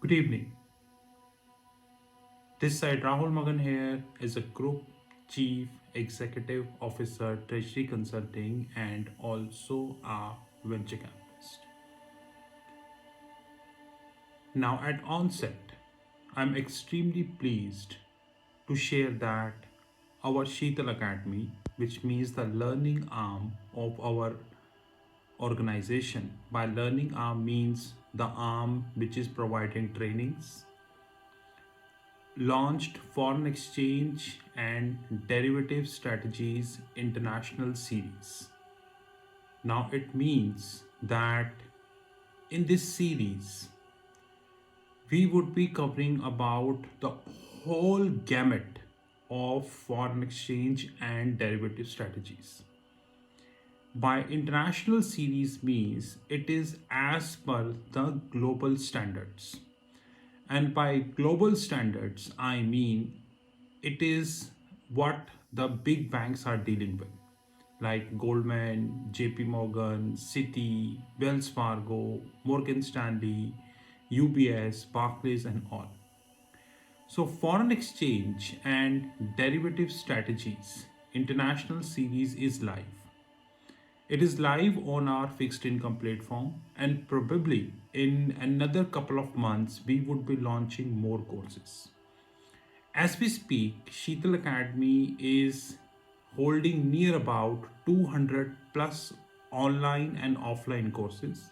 Good evening. This side Rahul Magan here is a Group Chief Executive Officer, Treasury Consulting, and also a venture capitalist. Now, at onset, I'm extremely pleased to share that our Sheetal Academy, which means the learning arm of our organization, by learning arm means the arm which is providing trainings, launched Foreign Exchange and Derivative Strategies International Series. Now, it means that in this series, we would be covering about the whole gamut of foreign exchange and derivative strategies. By international series means it is as per the global standards. And by global standards, I mean it is what the big banks are dealing with, like Goldman, JP Morgan, Citi, Wells Fargo, Morgan Stanley, UBS, Barclays, and all. So, foreign exchange and derivative strategies international series is live. It is live on our fixed income platform, and probably in another couple of months, we would be launching more courses. As we speak, Sheetal Academy is holding near about 200 plus online and offline courses,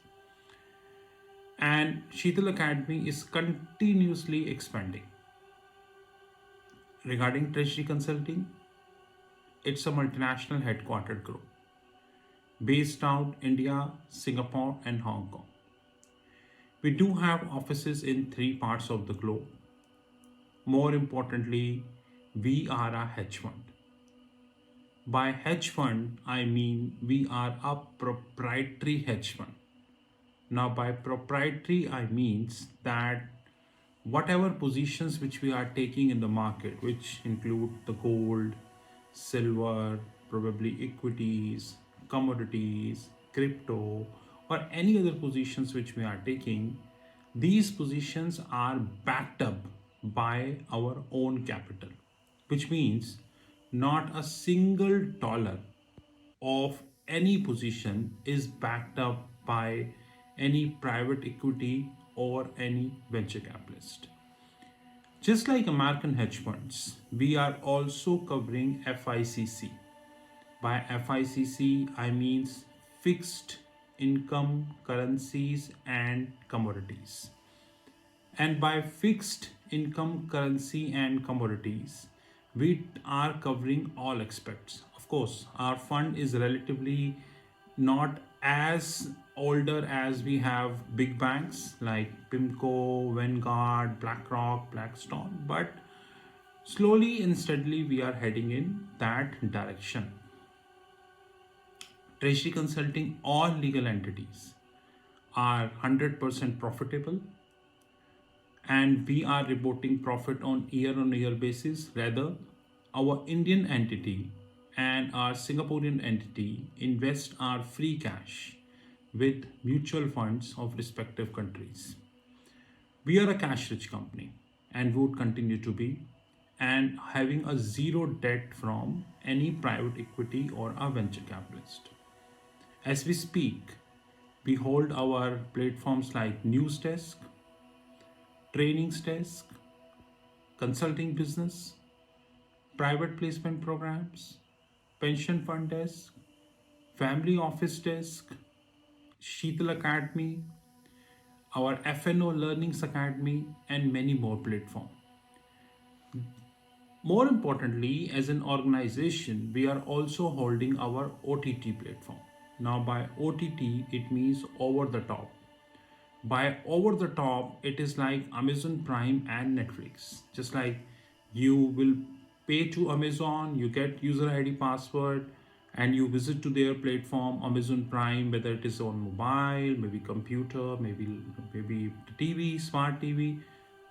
and Sheetal Academy is continuously expanding. Regarding Treasury Consulting, it's a multinational headquartered group based out India, Singapore, and Hong Kong. We do have offices in three parts of the globe. More importantly, we are a hedge fund. By hedge fund, I mean we are a proprietary hedge fund. Now, by proprietary, I means that whatever positions which we are taking in the market, which include the gold, silver, probably equities, commodities, crypto, or any other positions which we are taking, these positions are backed up by our own capital, which means not a single dollar of any position is backed up by any private equity or any venture capitalist. Just like American hedge funds, we are also covering FICC. By FICC, I means fixed income currencies and commodities. And by fixed income currency and commodities, we are covering all aspects. Of course, our fund is relatively not as older as we have big banks like PIMCO, Vanguard, BlackRock, Blackstone, but slowly and steadily we are heading in that direction. Treasury Consulting, all legal entities are 100% profitable, and we are reporting profit on year basis. Rather, our Indian entity and our Singaporean entity invest our free cash with mutual funds of respective countries. We are a cash rich company and would continue to be, and having a zero debt from any private equity or a venture capitalist. As we speak, we hold our platforms like News Desk, Trainings Desk, Consulting Business, Private Placement Programs, Pension Fund Desk, Family Office Desk, Sheetal Academy, our FNO Learnings Academy, and many more platforms. More importantly, as an organization, we are also holding our OTT platform. Now, by OTT, it means over the top. By over the top, it is like Amazon Prime and Netflix. Just like you will pay to Amazon, you get user ID password, and you visit to their platform Amazon Prime, whether it is on mobile, maybe computer, maybe TV, smart TV.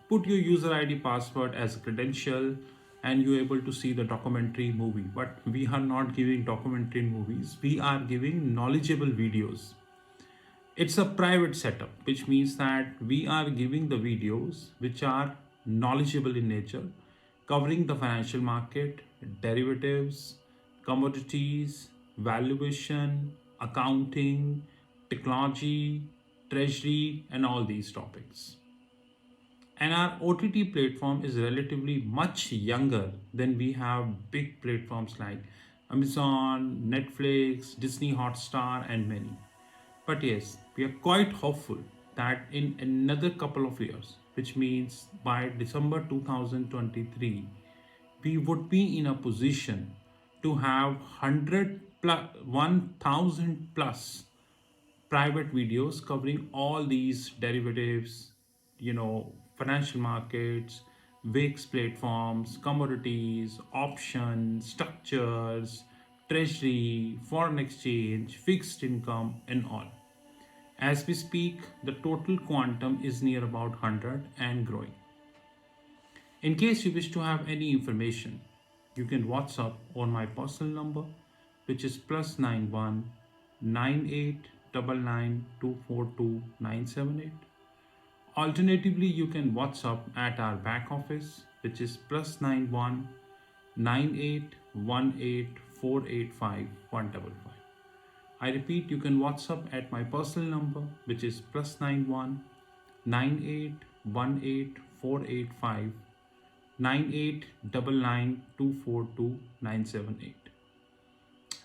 Put your user ID password as a credential, and you're able to see the documentary movie. But we are not giving documentary movies, we are giving knowledgeable videos. It's a private setup, which means that we are giving the videos which are knowledgeable in nature, covering the financial market, derivatives, commodities, valuation, accounting, technology, treasury, and all these topics. And our OTT platform is relatively much younger than we have big platforms like Amazon, Netflix, Disney Hotstar, and many. But yes, we are quite hopeful that in another couple of years, which means by December 2023, we would be in a position to have 100 plus 1000 plus private videos covering all these derivatives, financial markets, VIX platforms, commodities, options, structures, treasury, foreign exchange, fixed income, and all. As we speak, the total quantum is near about 100 and growing. In case you wish to have any information, you can WhatsApp on my personal number, which is +91 9899242978. Alternatively, you can WhatsApp at our back office, which is +91 9818485155. I repeat, you can WhatsApp at my personal number, which is +91 98184859 9899242978.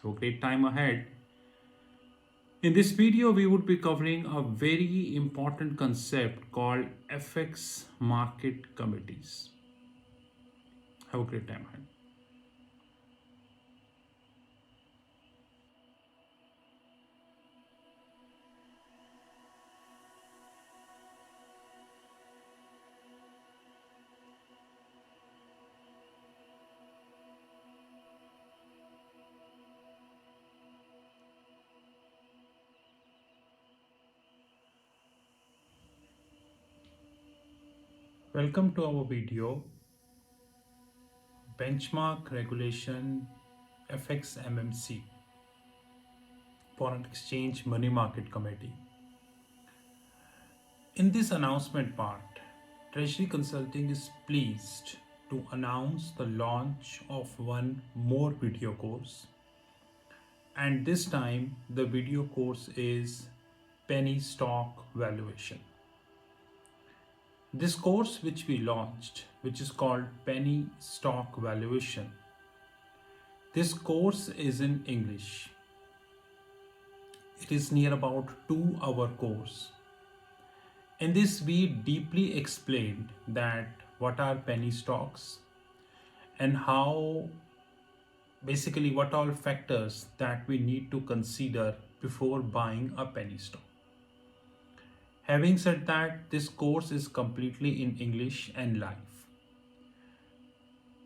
Have a great time ahead. In this video, we would be covering a very important concept called FX market committees. Have a great time ahead. Welcome to our video, Benchmark Regulation FXMMC, Foreign Exchange Money Market Committee. In this announcement part, Treasury Consulting is pleased to announce the launch of one more video course. And this time the video course is Penny Stock Valuation. This course which we launched, which is called Penny Stock Valuation, this course is in English. It is near about 2-hour course. In this we deeply explained that what are penny stocks and how basically what all factors that we need to consider before buying a penny stock. Having said that, this course is completely in English and live.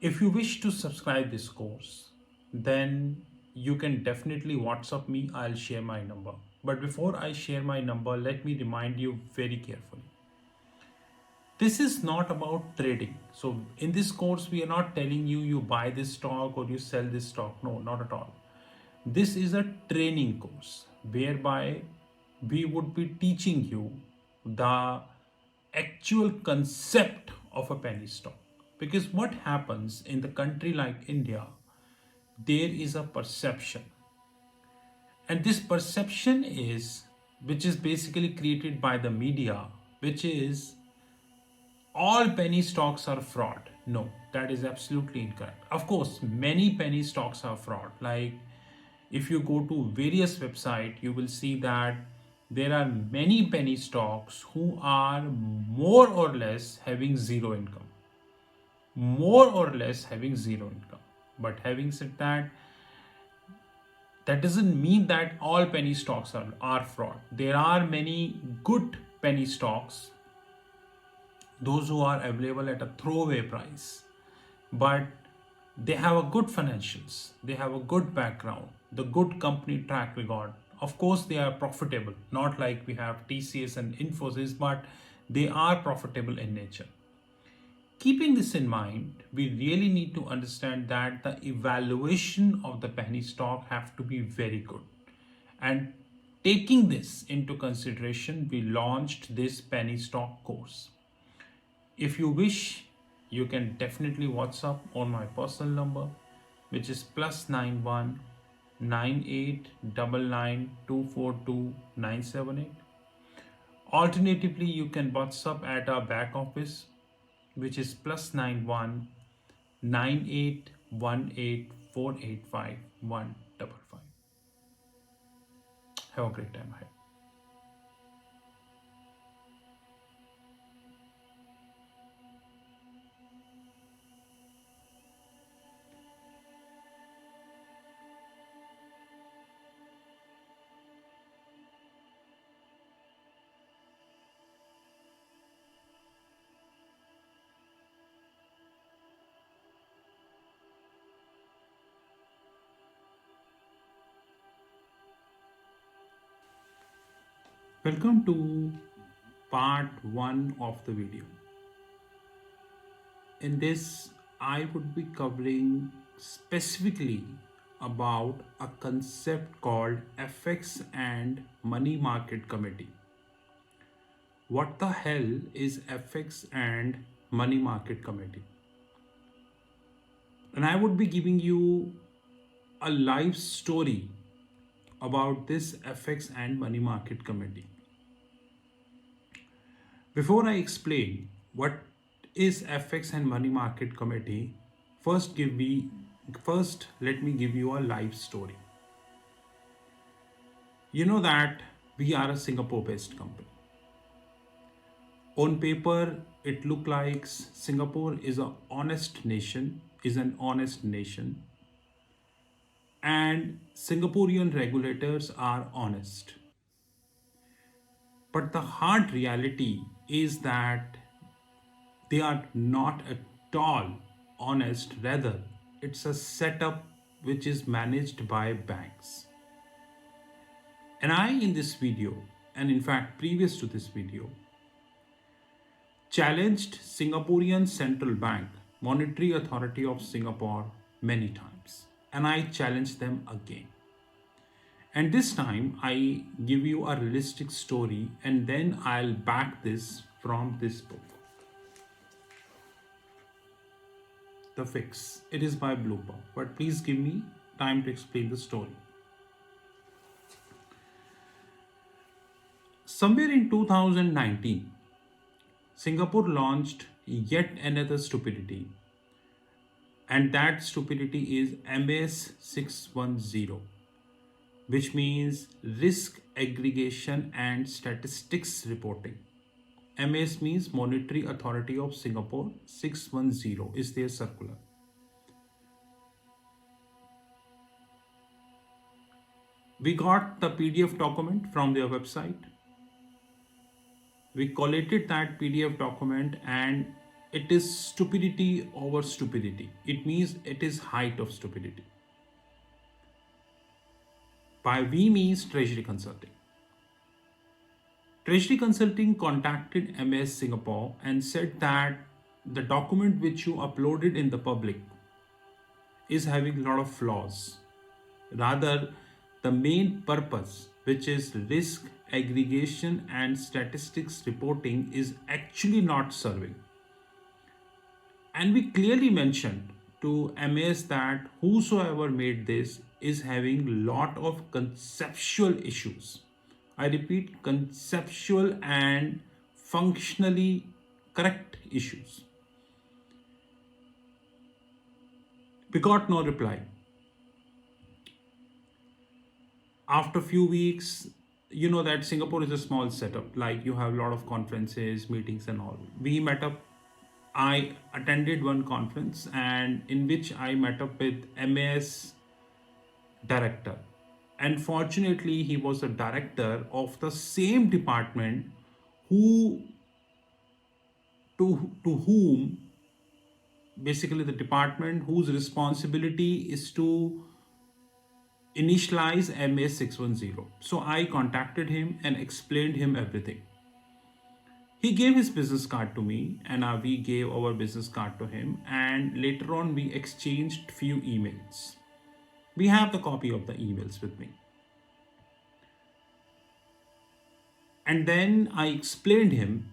If you wish to subscribe this course, then you can definitely WhatsApp me. I'll share my number. But before I share my number, let me remind you very carefully. This is not about trading. So in this course, we are not telling you you buy this stock or you sell this stock. No, not at all. This is a training course whereby we would be teaching you the actual concept of a penny stock. Because what happens in the country like India, there is a perception. And this perception which is basically created by the media, which is all penny stocks are fraud. No, that is absolutely incorrect. Of course, many penny stocks are fraud. Like if you go to various websites, you will see that there are many penny stocks who are more or less having zero income. More or less having zero income. But having said that, that doesn't mean that all penny stocks are fraud. There are many good penny stocks, those who are available at a throwaway price, but they have a good financials, they have a good background, the good company track record. Of course, they are profitable, not like we have TCS and Infosys, but they are profitable in nature. Keeping this in mind, we really need to understand that the evaluation of the penny stock have to be very good. And Taking this into consideration, we launched this penny stock course. If you wish, you can definitely WhatsApp on my personal number, which is +91 9899242978. Alternatively, you can WhatsApp at our back office, which is +91 9818485155. Have a great time ahead. Welcome to part 1 of the video. In this, I would be covering specifically about a concept called FX and Money Market Committee. What the hell is FX and Money Market Committee? And I would be giving you a live story about this FX and Money Market Committee. Before I explain what is FX and Money Market Committee, first let me give you a live story. You know that we are a Singapore based company. On paper, it looks like Singapore is an honest nation, and Singaporean regulators are honest. But the hard reality is that they are not at all honest, rather, it's a setup which is managed by banks. And I, in this video, and in fact, previous to this video, challenged Singaporean Central Bank, Monetary Authority of Singapore, many times. And I challenged them again. And this time I give you a realistic story and then I'll back this from this book. The Fix. It is by Blooper, but please give me time to explain the story. Somewhere in 2019, Singapore launched yet another stupidity, and that stupidity is MAS 610, which means Risk Aggregation and Statistics Reporting. MAS means Monetary Authority of Singapore, 610 is their circular. We got the PDF document from their website. We collated that PDF document and it is stupidity over stupidity. It means it is height of stupidity. By we means Treasury Consulting. Treasury Consulting contacted MAS Singapore and said that the document which you uploaded in the public is having a lot of flaws. Rather, the main purpose, which is risk aggregation and statistics reporting, is actually not serving. And we clearly mentioned to MAS that whosoever made this is having lot of conceptual issues. I repeat, conceptual and functionally correct issues. We got no reply. After a few weeks, you know that Singapore is a small setup, like you have a lot of conferences, meetings and all. We met up. I attended one conference and in which I met up with MAS director. And fortunately, he was a director of the same department to whom, basically the department whose responsibility is to initialize MAS 610. So I contacted him and explained him everything. He gave his business card to me and we gave our business card to him, and later on we exchanged few emails. We have the copy of the emails with me. And then I explained him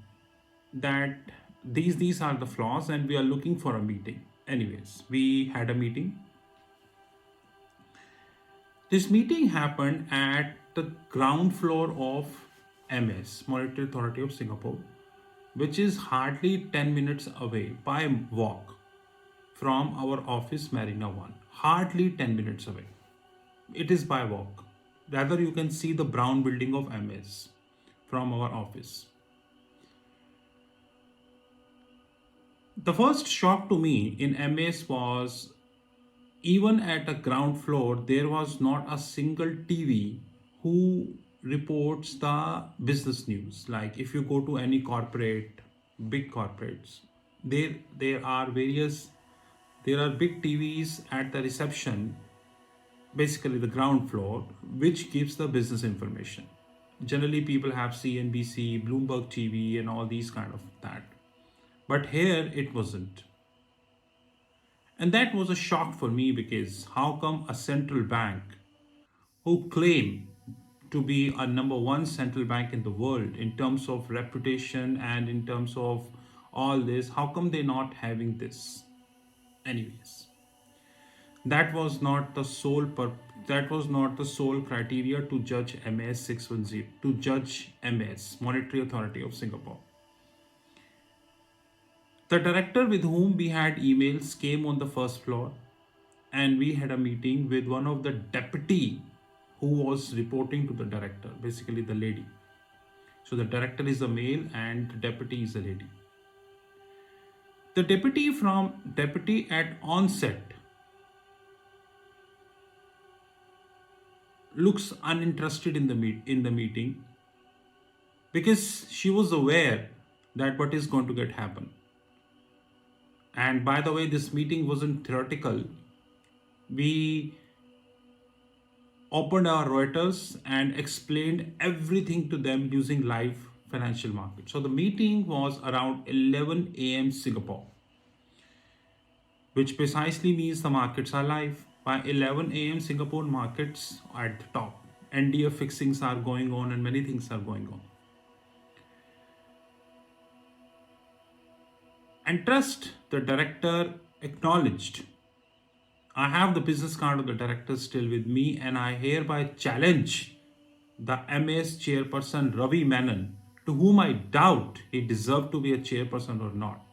that these are the flaws and we are looking for a meeting. Anyways, we had a meeting. This meeting happened at the ground floor of MS, Monetary Authority of Singapore, which is hardly 10 minutes away by walk from our office, Marina 1. Hardly 10 minutes away. It is by walk. Rather, you can see the brown building of MS from our office. The first shock to me in MS was even at a ground floor, there was not a single TV who reports the business news. Like if you go to any corporate, big corporates, there are various there are big TVs at the reception, basically the ground floor, which gives the business information. Generally, people have CNBC, Bloomberg TV, and all these kind of that. But here it wasn't. And that was a shock for me because how come a central bank who claim to be a number one central bank in the world in terms of reputation and in terms of all this, how come they're not having this? Anyways, that was not the that was not the sole criteria to judge MAS 610, to judge MAS, Monetary Authority of Singapore. The director with whom we had emails came on the first floor and we had a meeting with one of the deputy who was reporting to the director, basically the lady. So the director is a male and the deputy is a lady. The deputy at onset looks uninterested in the meeting because she was aware that what is going to get happen. And by the way, this meeting wasn't theoretical. We opened our Reuters and explained everything to them using live financial markets. So the meeting was around 11 a.m. Singapore, which precisely means the markets are live. By 11 a.m. Singapore markets are at the top. NDF fixings are going on and many things are going on. And trust, the director acknowledged. I have the business card of the director still with me, and I hereby challenge the MAS chairperson Ravi Menon, to whom I doubt he deserved to be a chairperson or not.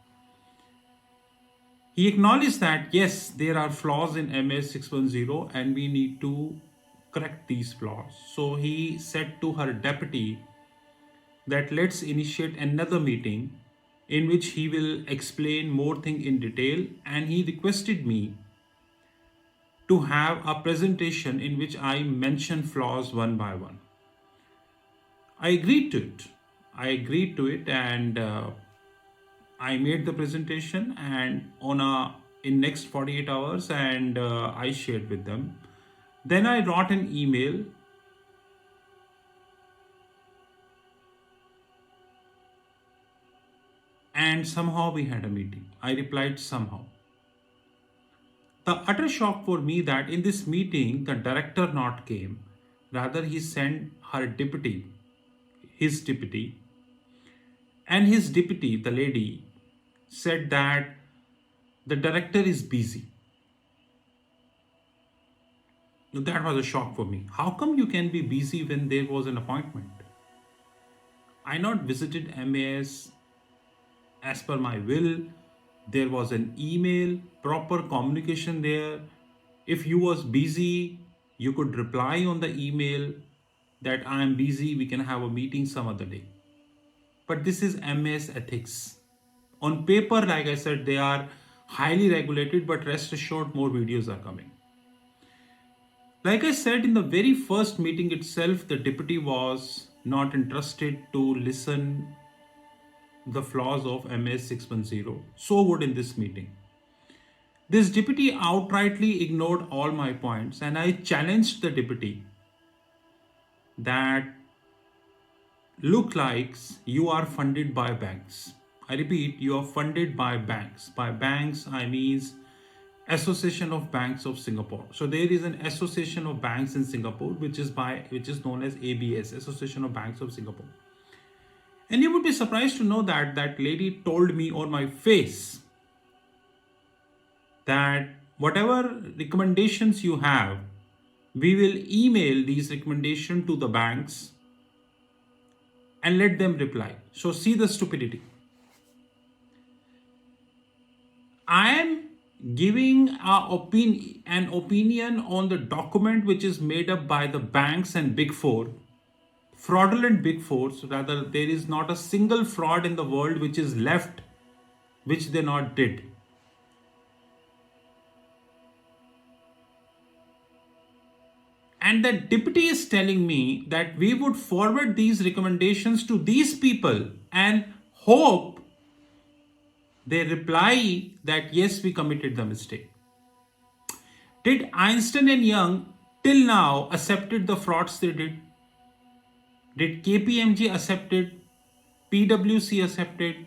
He acknowledged that yes, there are flaws in MAS 610 and we need to correct these flaws. So he said to her deputy that let's initiate another meeting in which he will explain more thing in detail, and he requested me to have a presentation in which I mention flaws one by one. I agreed to it and I made the presentation and in next 48 hours and I shared with them. Then I wrote an email and somehow we had a meeting. I replied somehow. The utter shock for me that in this meeting the director not came, rather he sent his deputy, and his deputy, the lady, said that the director is busy. Now, that was a shock for me. How come you can be busy when there was an appointment? I not visited MAS as per my will. There was an email, proper communication there. If you was busy, you could reply on the email that I am busy, we can have a meeting some other day. But this is MAS ethics. On paper, like I said, they are highly regulated, but rest assured more videos are coming. Like I said, in the very first meeting itself, the deputy was not interested to listen the flaws of MAS 610. So would in this meeting. This deputy outrightly ignored all my points, and I challenged the deputy that look like you are funded by banks. I repeat, you are funded by banks. By banks, I means Association of Banks of Singapore. So there is an Association of Banks in Singapore, which is known as ABS, Association of Banks of Singapore. And you would be surprised to know that that lady told me on my face that whatever recommendations you have, we will email these recommendations to the banks and let them reply. So see the stupidity. I am giving an opinion on the document which is made up by the banks and Big Four, fraudulent Big Four. So rather, there is not a single fraud in the world which is left which they not did. And the deputy is telling me that we would forward these recommendations to these people and hope they reply that yes, we committed the mistake. Did Einstein and Young till now accepted the frauds they did? Did KPMG accepted? PwC accepted?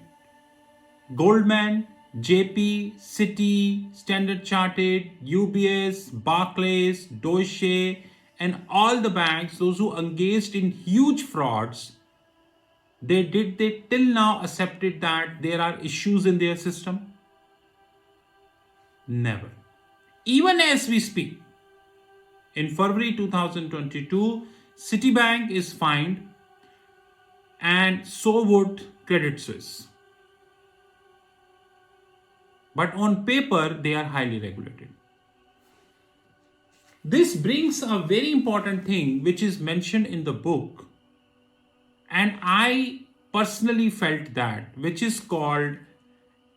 Goldman, JP, Citi, Standard Chartered, UBS, Barclays, Deutsche, and all the banks, those who engaged in huge frauds, they till now accepted that there are issues in their system? Never. Even as we speak, in February 2022, Citibank is fined and so would Credit Suisse. But on paper, they are highly regulated. This brings a very important thing which is mentioned in the book, and I personally felt that, which is called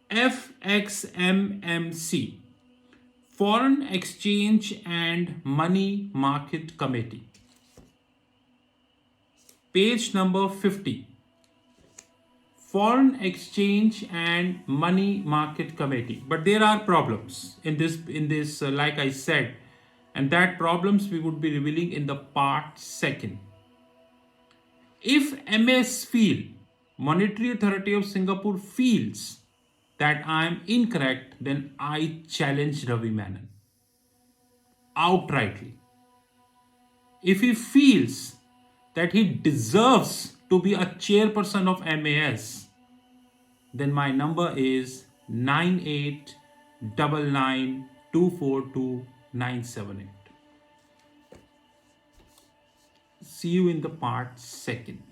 FXMMC, Foreign Exchange and Money Market Committee. Page number 50. Foreign Exchange and Money Market Committee. But there are problems in this, like I said, and that problems we would be revealing in the part second. If MS feel, Monetary Authority of Singapore feels that I am incorrect, then I challenge Ravi Menon outrightly. If he feels that he deserves to be a chairperson of MAS, then my number is 9899242978. See you in the part second.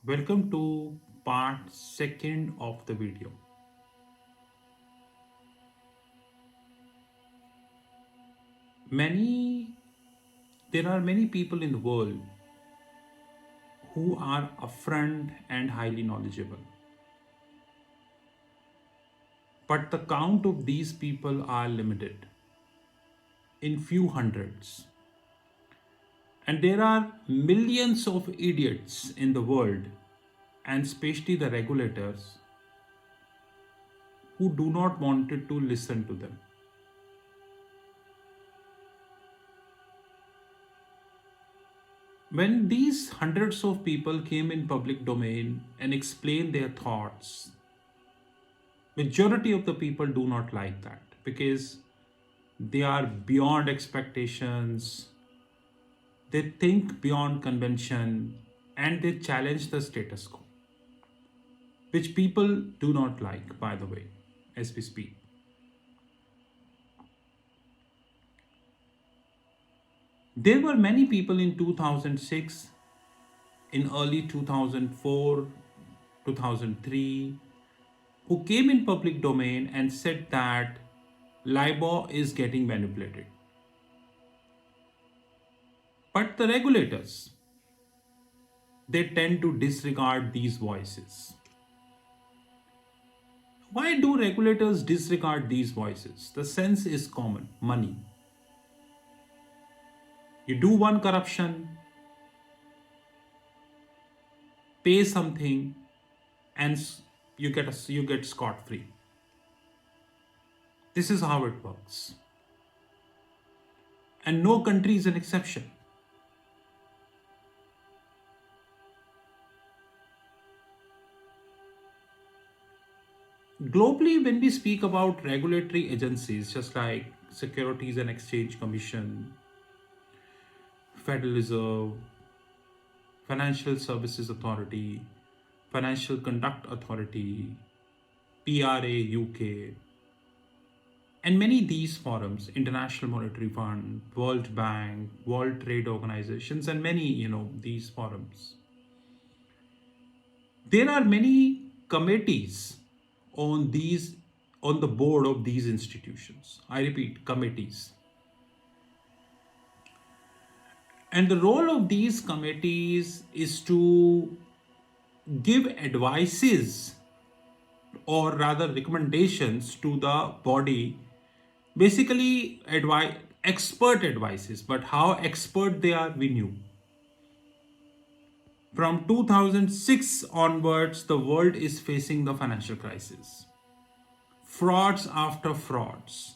Welcome to part second of the video. There are many people in the world who are upfront and highly knowledgeable. But the count of these people are limited in few hundreds. And there are millions of idiots in the world, and especially the regulators, who do not want to listen to them. When these hundreds of people came in public domain and explained their thoughts, majority of the people do not like that because they are beyond expectations, they think beyond convention, and they challenge the status quo, which people do not like, by the way, as we speak. There were many people in 2006, in early 2004, 2003, who came in public domain and said that LIBOR is getting manipulated. But the regulators, they tend to disregard these voices. Why do regulators disregard these voices? The sense is common: money. You do one corruption, pay something, and you get scot free. This is how it works. And no country is an exception. Globally, when we speak about regulatory agencies, just like Securities and Exchange Commission, Federal Reserve, Financial Services Authority, Financial Conduct Authority, PRA UK, and many of these forums, International Monetary Fund, World Bank, World Trade Organizations, and many, these forums. There are many committees on these on the board of these institutions. I repeat, committees. And the role of these committees is to give advices, or rather recommendations, to the body. Basically, expert advices, but how expert they are, we knew. From 2006 onwards, the world is facing the financial crisis. Frauds after frauds.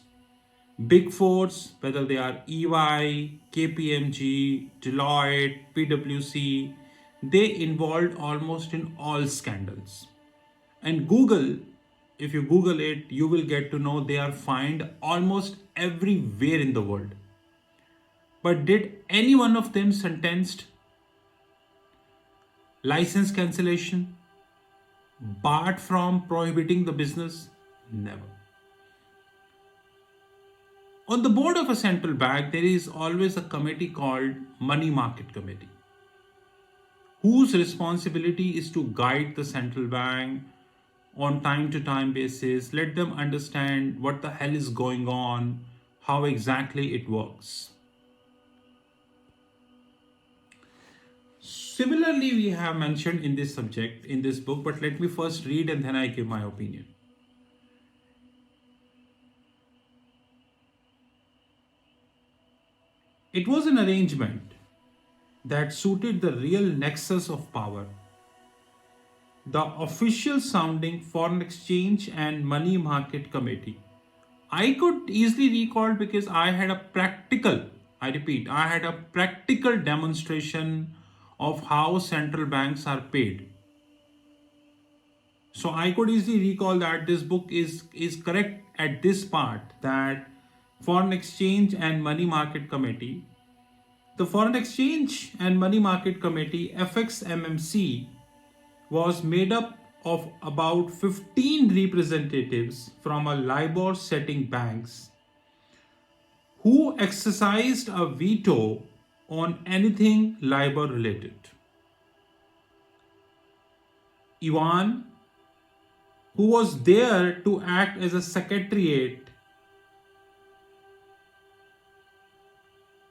Big fours, whether they are EY, KPMG, Deloitte, PwC, they involved almost in all scandals. And Google, if you Google it, you will get to know they are found almost everywhere in the world. But did any one of them sentenced? License cancellation? Barred from prohibiting the business? Never. On the board of a central bank, there is always a committee called Money Market Committee, whose responsibility is to guide the central bank on time to time basis, let them understand what the hell is going on, how exactly it works. Similarly, we have mentioned in this subject, in this book, but let me first read and then I give my opinion. It was an arrangement that suited the real nexus of power. The official sounding Foreign Exchange and Money Market Committee. I could easily recall because I had a practical, I repeat, I had a practical demonstration of how central banks are paid. So I could easily recall that this book is correct at this part, that Foreign Exchange and Money Market Committee. The Foreign Exchange and Money Market Committee, FXMMC, was made up of about 15 representatives from a LIBOR setting banks who exercised a veto on anything LIBOR related. Ivan, who was there to act as a secretariat.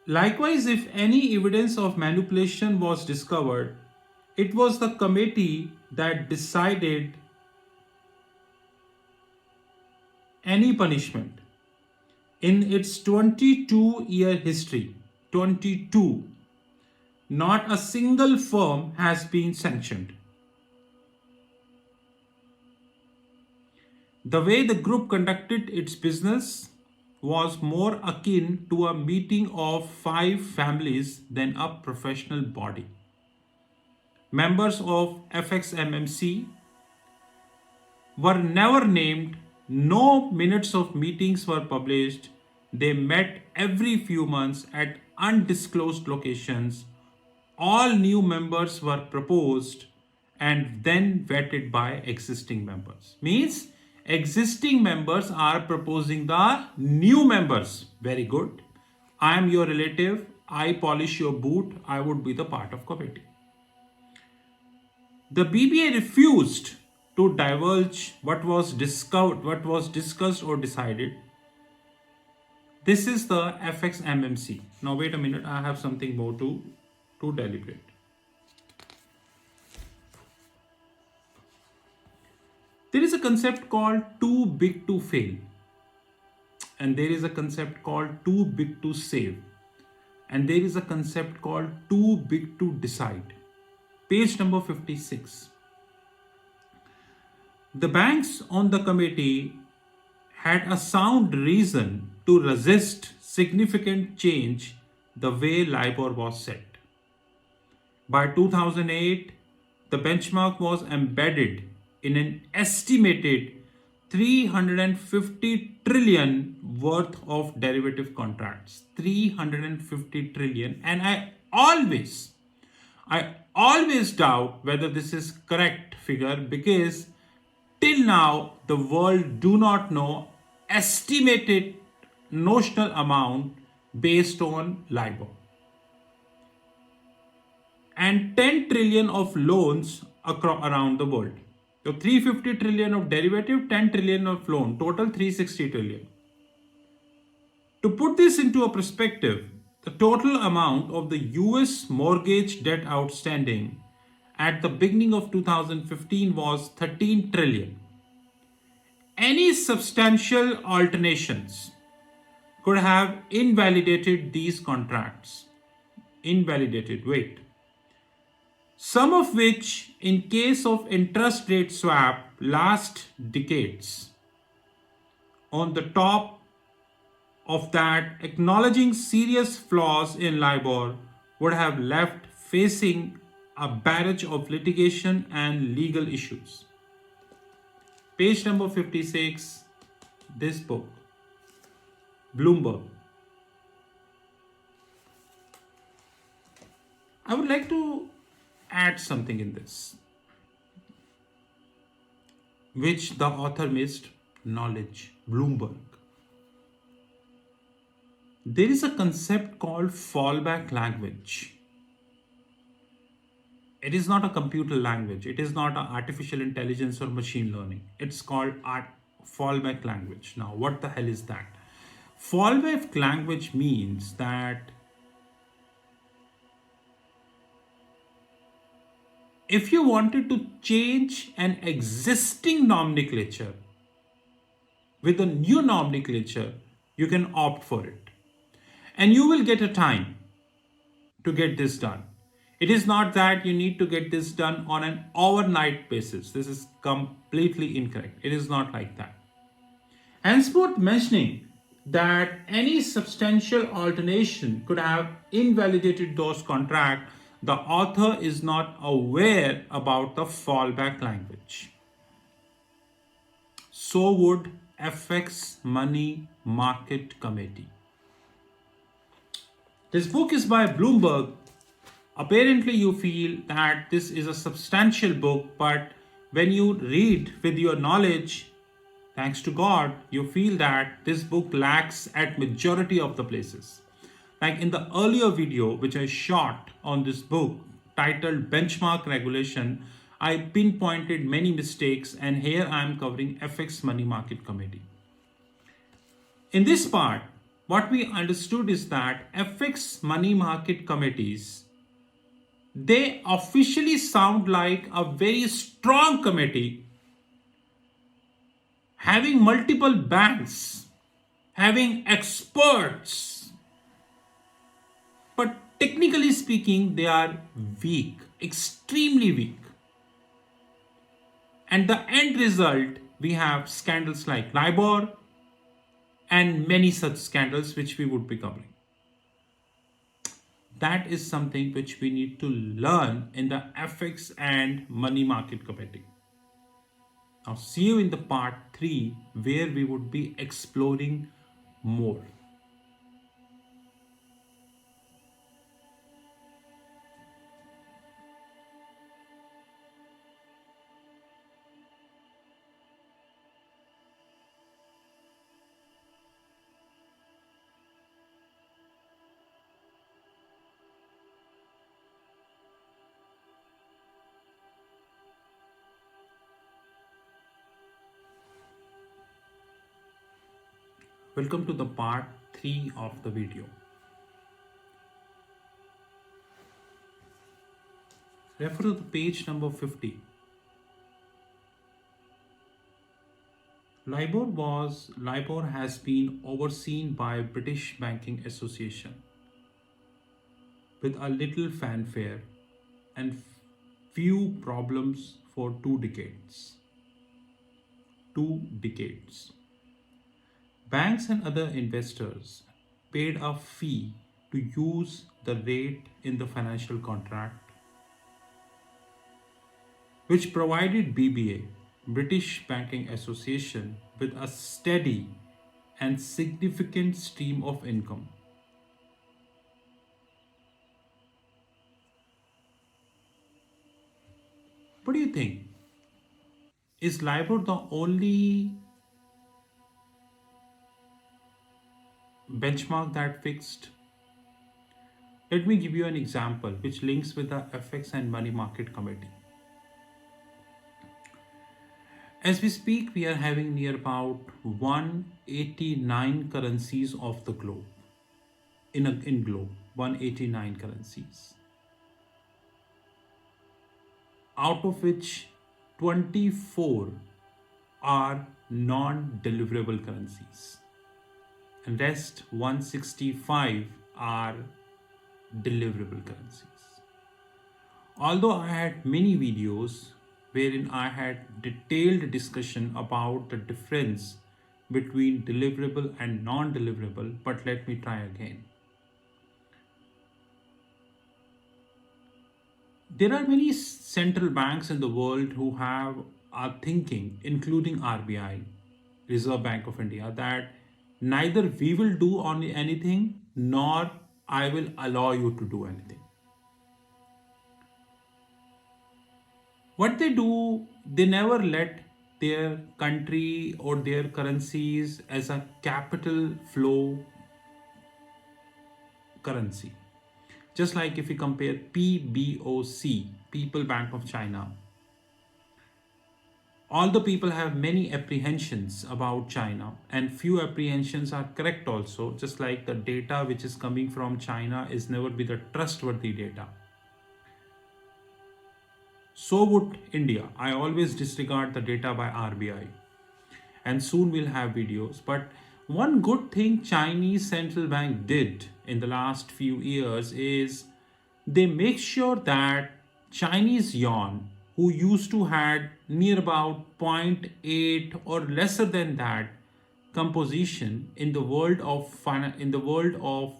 Likewise, if any evidence of manipulation was discovered, it was the committee that decided any punishment. In its 22-year history, 22, not a single firm has been sanctioned. The way the group conducted its business was more akin to a meeting of 5 families than a professional body. Members of FXMMC were never named, no minutes of meetings were published. They met every few months at undisclosed locations. All new members were proposed and then vetted by existing members. Means existing members are proposing the new members. Very good. I am your relative. I polish your boot. I would be the part of committee. The BBA refused to divulge what was discussed or decided. This is the FXMMC. Now wait a minute, I have something more to deliberate. There is a concept called too big to fail. And there is a concept called too big to save. And there is a concept called too big to decide. Page number 56. The banks on the committee had a sound reason to resist significant change the way LIBOR was set. By 2008, the benchmark was embedded in an estimated 350 trillion worth of derivative contracts. 350 trillion. And I always doubt whether this is correct figure because till now the world do not know estimated notional amount based on LIBOR. And 10 trillion of loans around the world. So 350 trillion of derivative, 10 trillion of loan, total 360 trillion. To put this into a perspective, the total amount of the US mortgage debt outstanding at the beginning of 2015 was 13 trillion. Any substantial alterations could have invalidated these contracts. Some of which, in case of interest rate swap, last decades. On the top of that, acknowledging serious flaws in LIBOR would have left facing a barrage of litigation and legal issues. Page number 56, this book, Bloomberg. I would like to add something in this, which the author missed: knowledge. Bloomberg. There is a concept called fallback language. It is not a computer language. It is not artificial intelligence or machine learning. It's called fallback language. Now, what the hell is that? Fallback language means that if you wanted to change an existing nomenclature with a new nomenclature, you can opt for it. And you will get a time to get this done. It is not that you need to get this done on an overnight basis. This is completely incorrect. It is not like that. Henceforth, mentioning that any substantial alteration could have invalidated those contracts, the author is not aware about the fallback language. So would FX Money Market Committee. This book is by Bloomberg. Apparently you feel that this is a substantial book, but when you read with your knowledge, thanks to God, you feel that this book lacks at majority of the places. Like in the earlier video which I shot on this book titled Benchmark Regulation, I pinpointed many mistakes, and here I am covering FX Money Market Committee. In this part, what we understood is that FX Money Market Committees, they officially sound like a very strong committee having multiple banks, having experts. But technically speaking, they are weak, extremely weak. And the end result, we have scandals like LIBOR and many such scandals which we would be covering. That is something which we need to learn in the FX and Money Market Committee. Now see you in the part 3 where we would be exploring more. Welcome to the part 3 of the video. Refer to the page number 50. LIBOR has been overseen by British Banking Association with a little fanfare and few problems for 2 decades. 2 decades. Banks and other investors paid a fee to use the rate in the financial contract, which provided BBA, British Banking Association, with a steady and significant stream of income. What do you think? Is LIBOR the only benchmark that fixed? Let me give you an example which links with the FX and Money Market Committee. As we speak, we are having near about 189 currencies of the globe. In globe, 189 currencies. Out of which 24 are non-deliverable currencies. And rest 165 are deliverable currencies. Although I had many videos wherein I had detailed discussion about the difference between deliverable and non-deliverable, but let me try again. There are many central banks in the world who are thinking, including RBI, Reserve Bank of India, that neither we will do on anything nor I will allow you to do anything. What they do, they never let their country or their currencies as a capital flow currency. Just like if we compare PBOC, People Bank of China, all the people have many apprehensions about China, and few apprehensions are correct also, just like the data which is coming from China is never be the trustworthy data. So would India. I always disregard the data by RBI, and soon we'll have videos. But one good thing Chinese central bank did in the last few years is they make sure that Chinese yuan, who used to had near about zero point 0.8 or lesser than that composition in the world of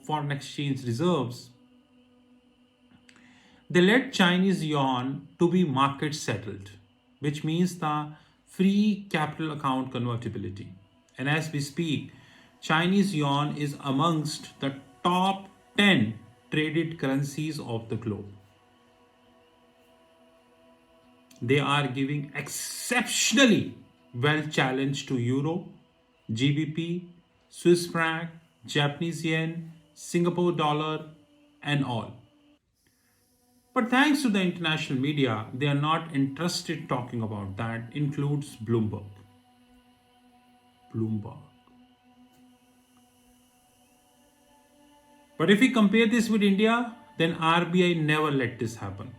foreign exchange reserves, they let Chinese yuan to be market settled, which means the free capital account convertibility. And as we speak, Chinese yuan is amongst the top 10 traded currencies of the globe. They are giving exceptionally well challenge to Euro, GBP, Swiss franc, Japanese yen, Singapore dollar, and all. But thanks to the international media, they are not interested talking about that. Includes Bloomberg. Bloomberg. But if we compare this with India, then RBI never let this happen.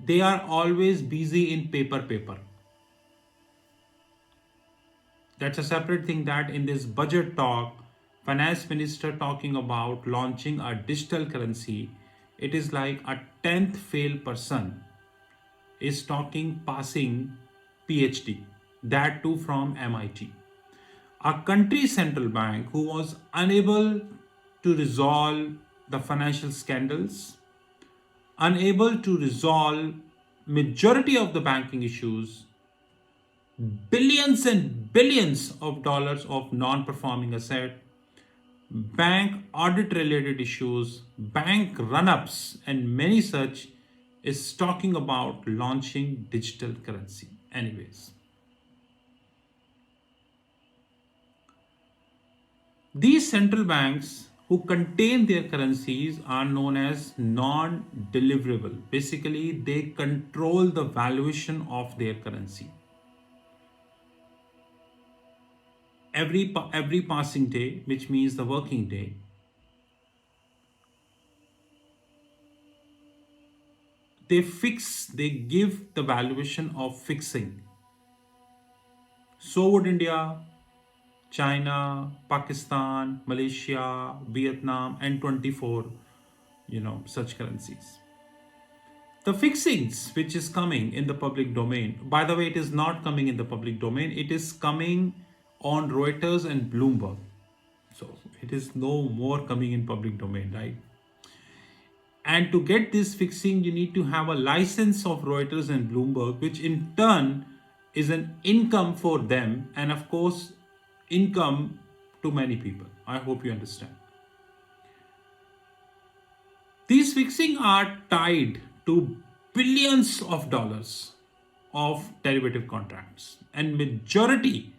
They are always busy in paper. That's a separate thing that in this budget talk, finance minister talking about launching a digital currency, it is like a 10th fail person is talking passing PhD, that too from MIT. A country central bank who was unable to resolve the financial scandals, unable to resolve majority of the banking issues, billions and billions of dollars of non-performing asset, bank audit related issues, bank run-ups, and many such, is talking about launching digital currency. Anyways, these central banks who contain their currencies are known as non-deliverable. Basically, they control the valuation of their currency. Every passing day, which means the working day, they give the valuation of fixing. So would India, China, Pakistan, Malaysia, Vietnam, and 24, such currencies. The fixings which is coming in the public domain, by the way, it is not coming in the public domain, it is coming on Reuters and Bloomberg. So it is no more coming in public domain, right? And to get this fixing, you need to have a license of Reuters and Bloomberg, which in turn is an income for them and, of course, income to many people. I hope you understand. These fixing are tied to billions of dollars of derivative contracts, and majority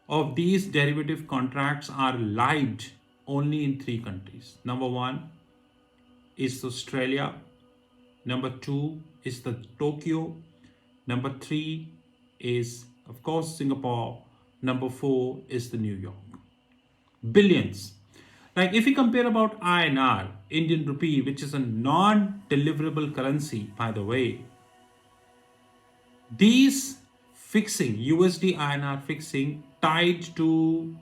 of these derivative contracts are lived only in three countries. Number one is Australia, number two is the Tokyo, number three is of course Singapore, number four is the New York. Billions. Like if you compare about INR, Indian rupee, which is a non-deliverable currency, by the way, these fixing, USD INR fixing, tied to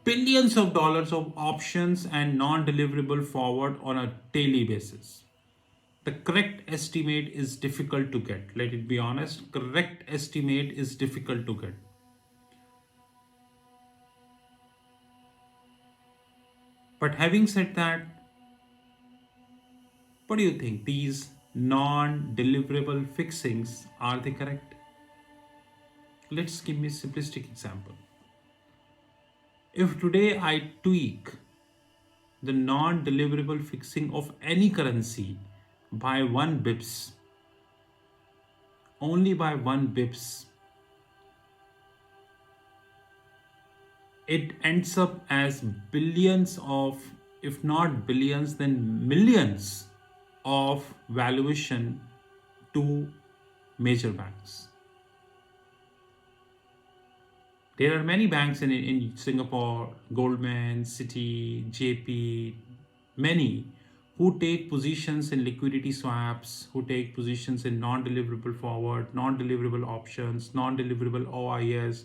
billions of dollars of options and non-deliverable forward on a daily basis. The correct estimate is difficult to get. Let it be honest. Correct estimate is difficult to get. But having said that, what do you think? These non-deliverable fixings, are they correct? Let's give me a simplistic example. If today I tweak the non-deliverable fixing of any currency by 1 bips, only by 1 bips, it ends up as billions of, if not billions, then millions of valuation to major banks. There are many banks in Singapore, Goldman, Citi, JP, many who take positions in liquidity swaps, who take positions in non-deliverable forward, non-deliverable options, non-deliverable OIS,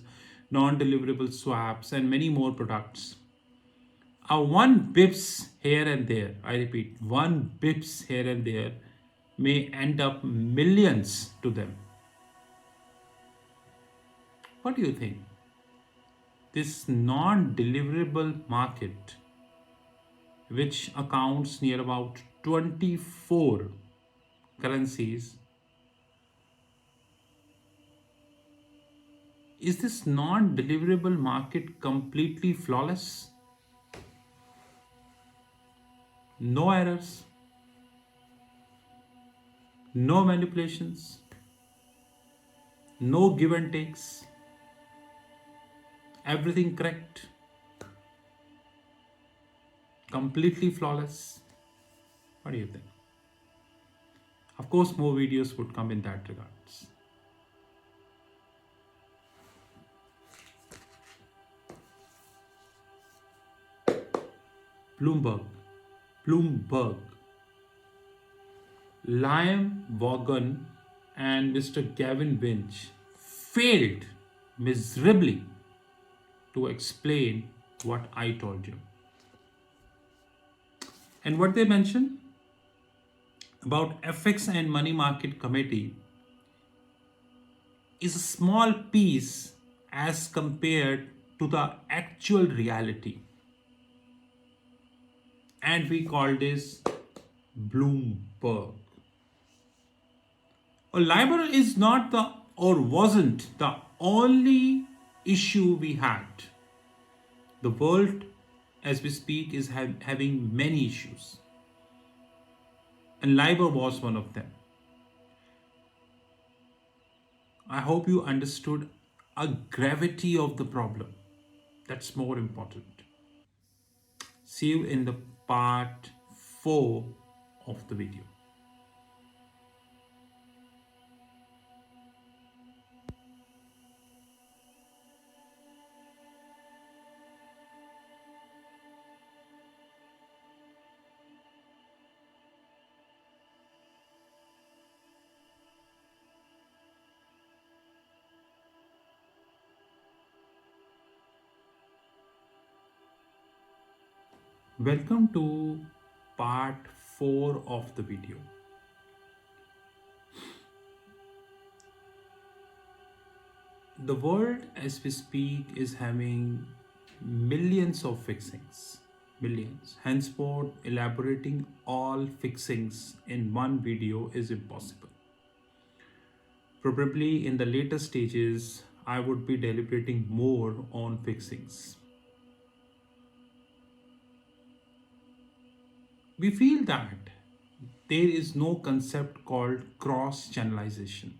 non-deliverable swaps, and many more products. A 1 bips here and there, I repeat, 1 bips here and there may end up millions to them. What do you think? This non-deliverable market, which accounts near about 24 currencies, is this non-deliverable market completely flawless? No errors, no manipulations, no give and takes, everything correct, completely flawless. What do you think? Of course, more videos would come in that regards. Bloomberg, Liam Vaughan and Mr. Gavin Winch failed miserably to explain what I told you. And what they mentioned about FX and Money Market Committee is a small piece as compared to the actual reality. And we call this Bloomberg. LIBOR is not the, or wasn't the only issue we had. The world, as we speak, is having many issues. And LIBOR was one of them. I hope you understood a gravity of the problem. That's more important. See you in the part 4 of the video. Welcome to part 4 of the video. The world as we speak is having millions of fixings. Millions. Henceforth, elaborating all fixings in one video is impossible. Probably in the later stages, I would be deliberating more on fixings. We feel that there is no concept called cross channelization.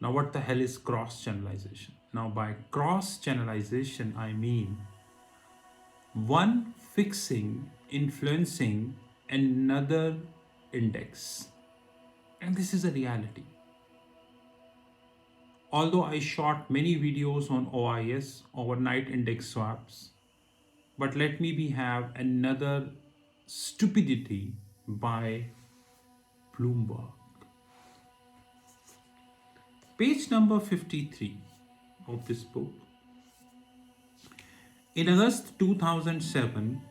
Now, what the hell is cross channelization? Now, by cross channelization, I mean one fixing influencing another index. And this is a reality. Although I shot many videos on OIS, overnight index swaps, but let me have another stupidity by Bloomberg. Page number 53 of this book. In August 2007,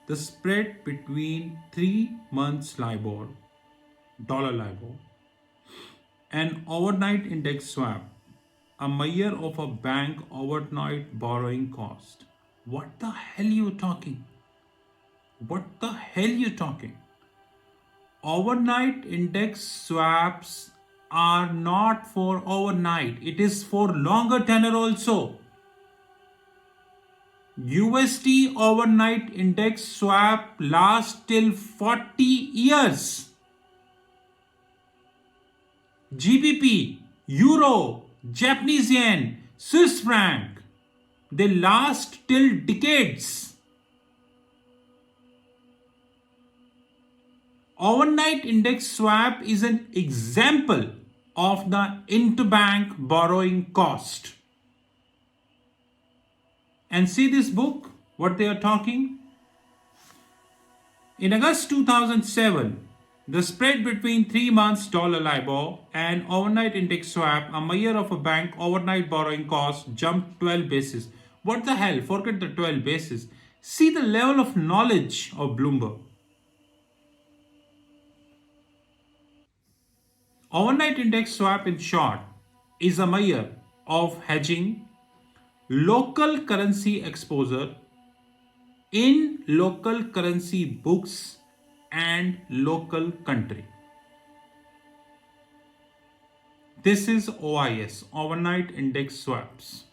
the spread between 3 months LIBOR, dollar LIBOR, and overnight index swap, a measure of a bank overnight borrowing cost. What the hell you talking? What the hell you talking? Overnight index swaps are not for overnight. It is for longer tenor also. USD overnight index swap lasts till 40 years. GBP, Euro, Japanese yen, Swiss franc, they last till decades. Overnight index swap is an example of the interbank borrowing cost. And see this book, what they are talking. In August 2007, the spread between 3 months dollar LIBOR and overnight index swap, a measure of a bank overnight borrowing cost, jumped 12 basis. What the hell? Forget the 12 basis. See the level of knowledge of Bloomberg. Overnight index swap, in short, is a measure of hedging local currency exposure in local currency books and local country. This is OIS, overnight index swaps.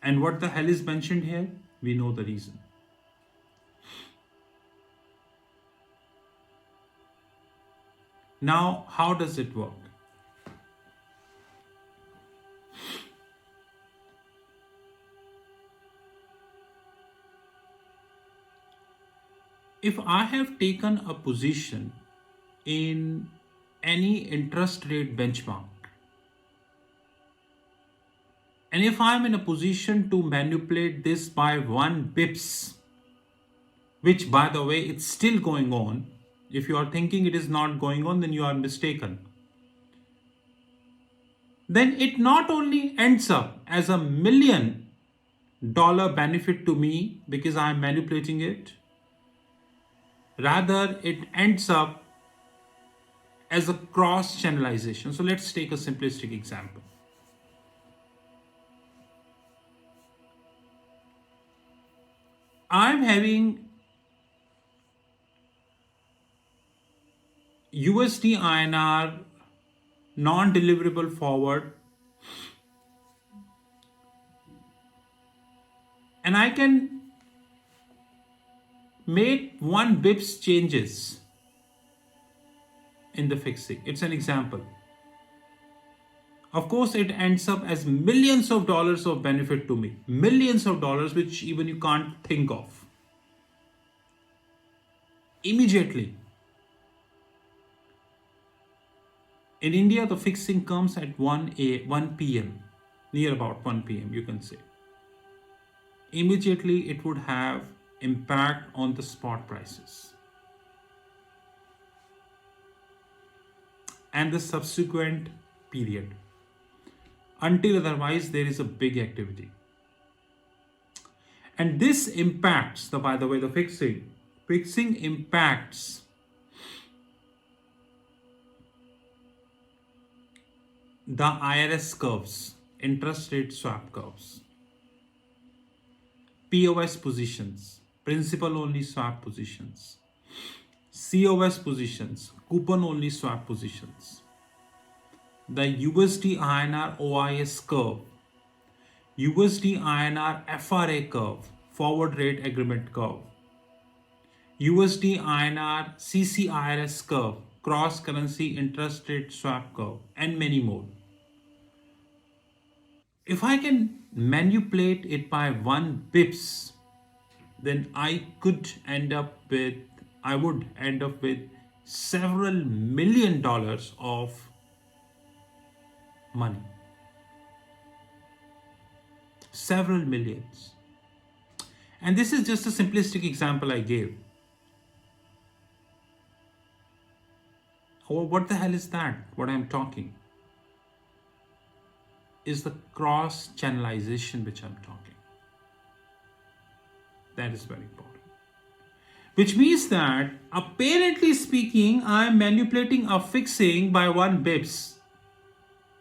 And what the hell is mentioned here? We know the reason. Now, how does it work? If I have taken a position in any interest rate benchmark, and if I am in a position to manipulate this by 1 bips, which by the way, it's still going on. If you are thinking it is not going on, then you are mistaken. Then it not only ends up as $1 million benefit to me because I am manipulating it, rather it ends up as a cross channelization. So let's take a simplistic example. I'm having USD INR non-deliverable forward, and I can make 1 bips changes in the fixing. It's an example. Of course, it ends up as millions of dollars of benefit to me. Millions of dollars, which even you can't think of. Immediately. In India, the fixing comes at 1 p.m. Near about 1 p.m. you can say. Immediately, it would have impact on the spot prices and the subsequent period. Until otherwise, there is a big activity. And this impacts, by the way, the fixing. Fixing impacts the IRS curves, interest rate swap curves, POS positions, principal only swap positions, COS positions, coupon only swap positions, the USD INR OIS curve, USD INR FRA curve, forward rate agreement curve, USD INR CCIRS curve, cross currency interest rate swap curve, and many more. If I can manipulate it by 1 bips, then I would end up with several $1 million of money. Several millions. And this is just a simplistic example I gave. Oh, what the hell is that? What I'm talking is the cross channelization which I'm talking. That is very important. Which means that, apparently speaking, I'm manipulating a fixing by 1 bips.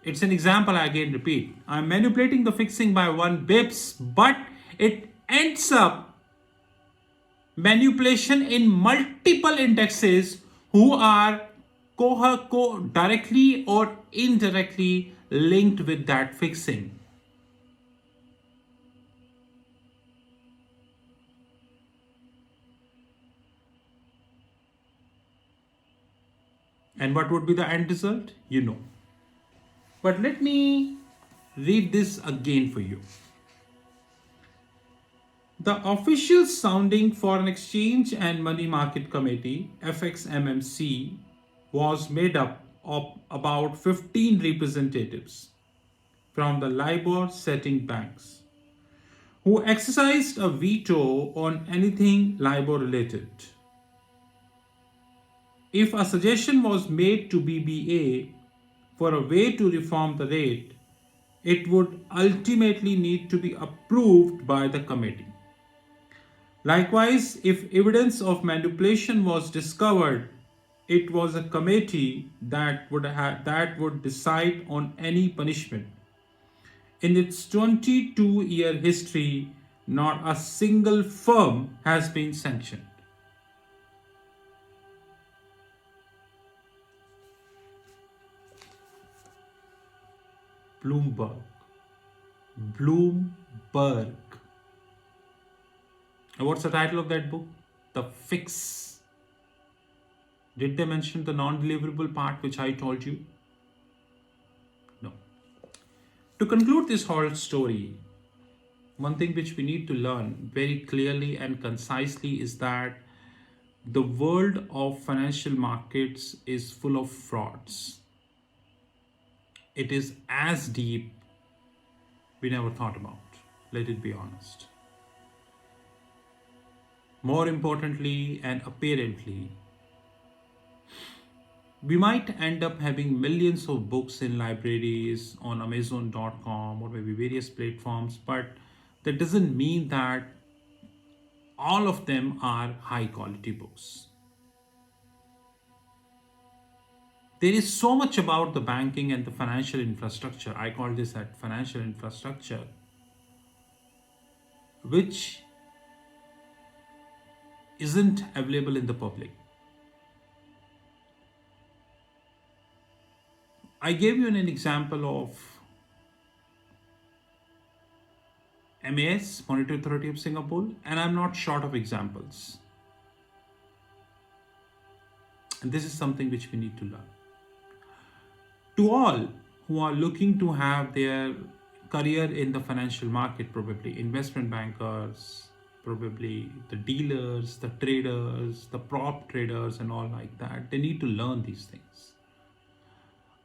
It's an example I again repeat. I'm manipulating the fixing by 1 bips, but it ends up manipulation in multiple indexes who are directly or indirectly linked with that fixing. And what would be the end result? You know. But let me read this again for you. The official sounding Foreign Exchange and Money Market Committee, FXMMC, was made up of about 15 representatives from the LIBOR setting banks who exercised a veto on anything LIBOR related. If a suggestion was made to BBA for a way to reform the rate, it would ultimately need to be approved by the committee. Likewise, if evidence of manipulation was discovered, it was a committee that would decide on any punishment. In its 22-year history, not a single firm has been sanctioned. Bloomberg. Bloomberg. And what's the title of that book? The Fix. Did they mention the non-deliverable part which I told you? No. To conclude this whole story, one thing which we need to learn very clearly and concisely is that the world of financial markets is full of frauds. It is as deep we never thought about. Let it be honest. More importantly and apparently, we might end up having millions of books in libraries on Amazon.com or maybe various platforms, but that doesn't mean that all of them are high quality books. There is so much about the banking and the financial infrastructure. I call this at financial infrastructure, which isn't available in the public. I gave you an example of MAS, Monetary Authority of Singapore, and I'm not short of examples. And this is something which we need to learn. To all who are looking to have their career in the financial market, probably investment bankers, probably the dealers, the traders, the prop traders, and all like that, they need to learn these things.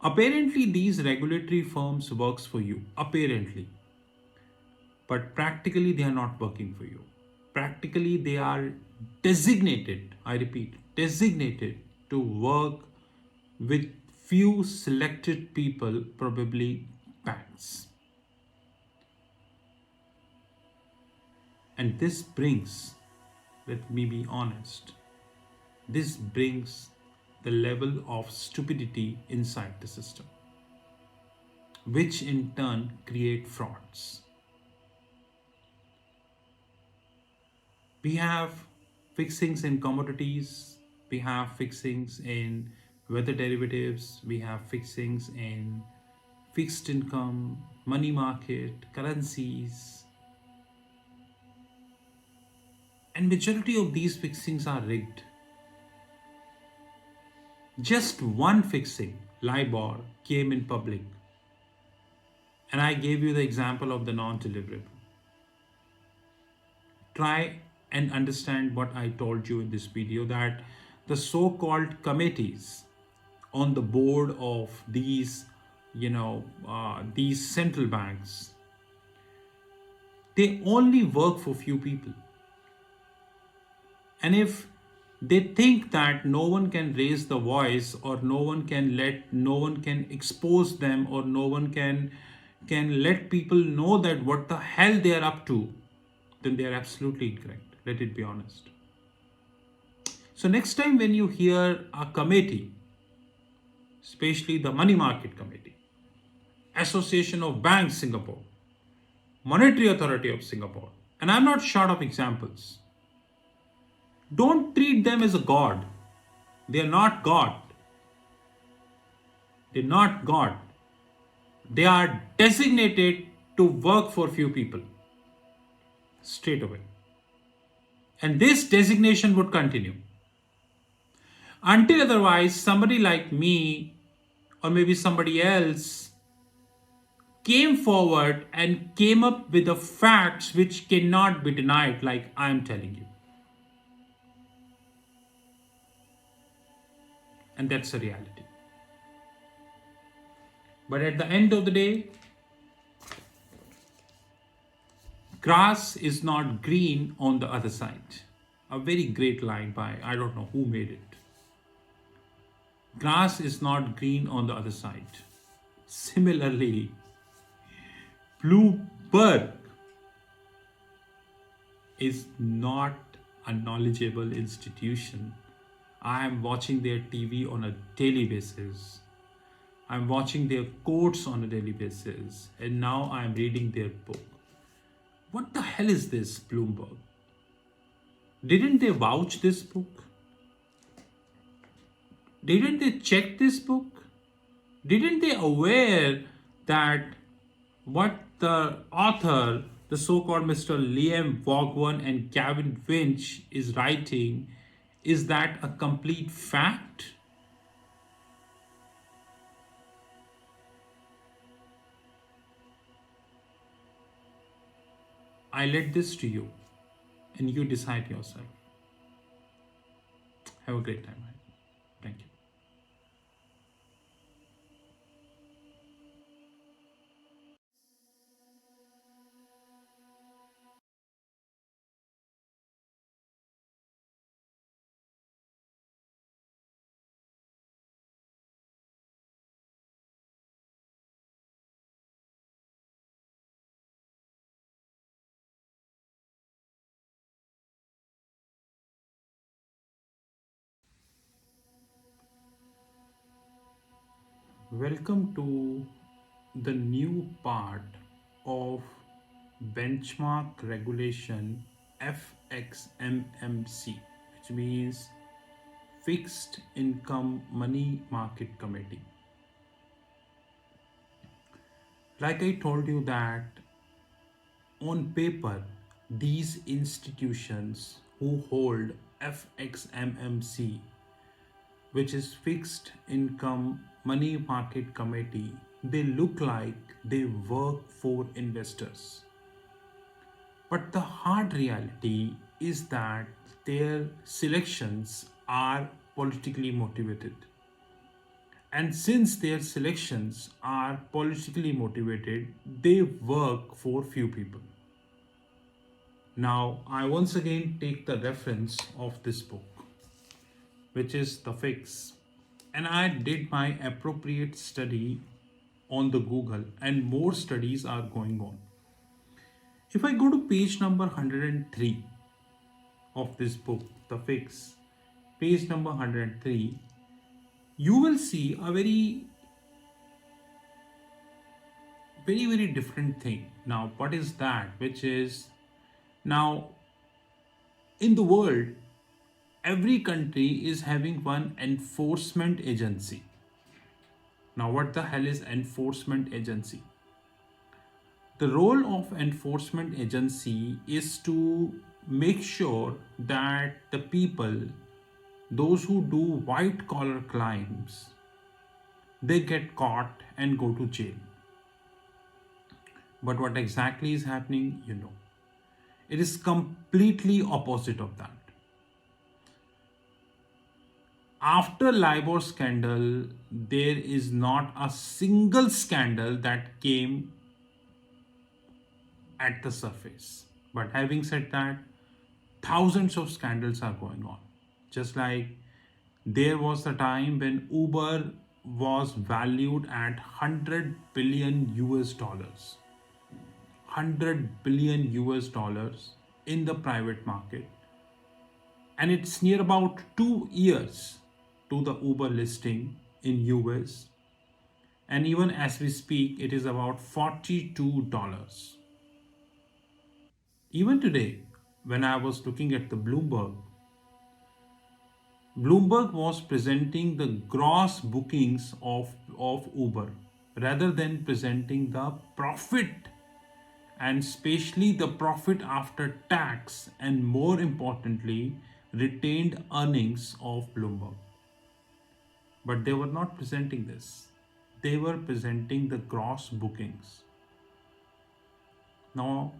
Apparently, these regulatory firms works for you. Apparently. But practically, they are not working for you. Practically, they are designated, I repeat, designated to work with few selected people, probably banks. And this brings, let me be honest, this brings the level of stupidity inside the system. which in turn create frauds. We have fixings in commodities, we have fixings in weather derivatives, we have fixings in fixed income, money market, currencies, and majority of these fixings are rigged. Just one fixing, LIBOR, came in public, and I gave you the example of the non-deliverable. Try and understand what I told you in this video, that the so-called committees on the board of these, these central banks, they only work for few people. And if they think that no one can raise the voice, or no one can expose them, or no one can let people know that what the hell they are up to, then they are absolutely incorrect. Let it be honest. So next time when you hear a committee, especially the Money Market Committee, Association of Banks Singapore, Monetary Authority of Singapore, and I'm not short of examples, don't treat them as a god. They are not God. They're not God. They are designated to work for few people straight away. And this designation would continue until otherwise somebody like me, or maybe somebody else, came forward and came up with the facts which cannot be denied, like I'm telling you. And that's a reality. But at the end of the day, grass is not green on the other side. A very great line by, I don't know who made it. Grass is not green on the other side. Similarly, Bloomberg is not a knowledgeable institution. I am watching their TV on a daily basis. I'm watching their quotes on a daily basis. And now I'm reading their book. What the hell is this, Bloomberg? Didn't they vouch this book? Didn't they check this book? Didn't they aware that what the author, the so-called Mr. Liam Vaughan and Gavin Finch is writing, is that a complete fact? I let this to you and you decide yourself. Have a great time. Thank you. Welcome to the new part of benchmark regulation FXMMC, which means Fixed Income Money Market Committee. Like I told you that on paper, these institutions who hold FXMMC, which is Fixed Income Money Market Committee, they look like they work for investors. But the hard reality is that their selections are politically motivated. And since their selections are politically motivated, they work for few people. Now, I once again take the reference of this book, which is The Fix. And I did my appropriate study on the Google, and more studies are going on. If I go to page number 103 of this book, The Fix, page number 103, you will see a very very, very different thing. Now, what is that? Which is now in the world, every country is having one enforcement agency. Now, what the hell is enforcement agency? The role of enforcement agency is to make sure that the people, those who do white collar crimes, they get caught and go to jail. But what exactly is happening, it is completely opposite of that. After LIBOR scandal, there is not a single scandal that came at the surface. But having said that, thousands of scandals are going on. Just like there was a time when Uber was valued at 100 billion US dollars. 100 billion US dollars in the private market. And it's near about 2 years to the Uber listing in US. And even as we speak, it is about $42. Even today, when I was looking at the Bloomberg was presenting the gross bookings of Uber rather than presenting the profit, and especially the profit after tax, and more importantly, retained earnings of Bloomberg. But they were not presenting this. They were presenting the gross bookings. Now,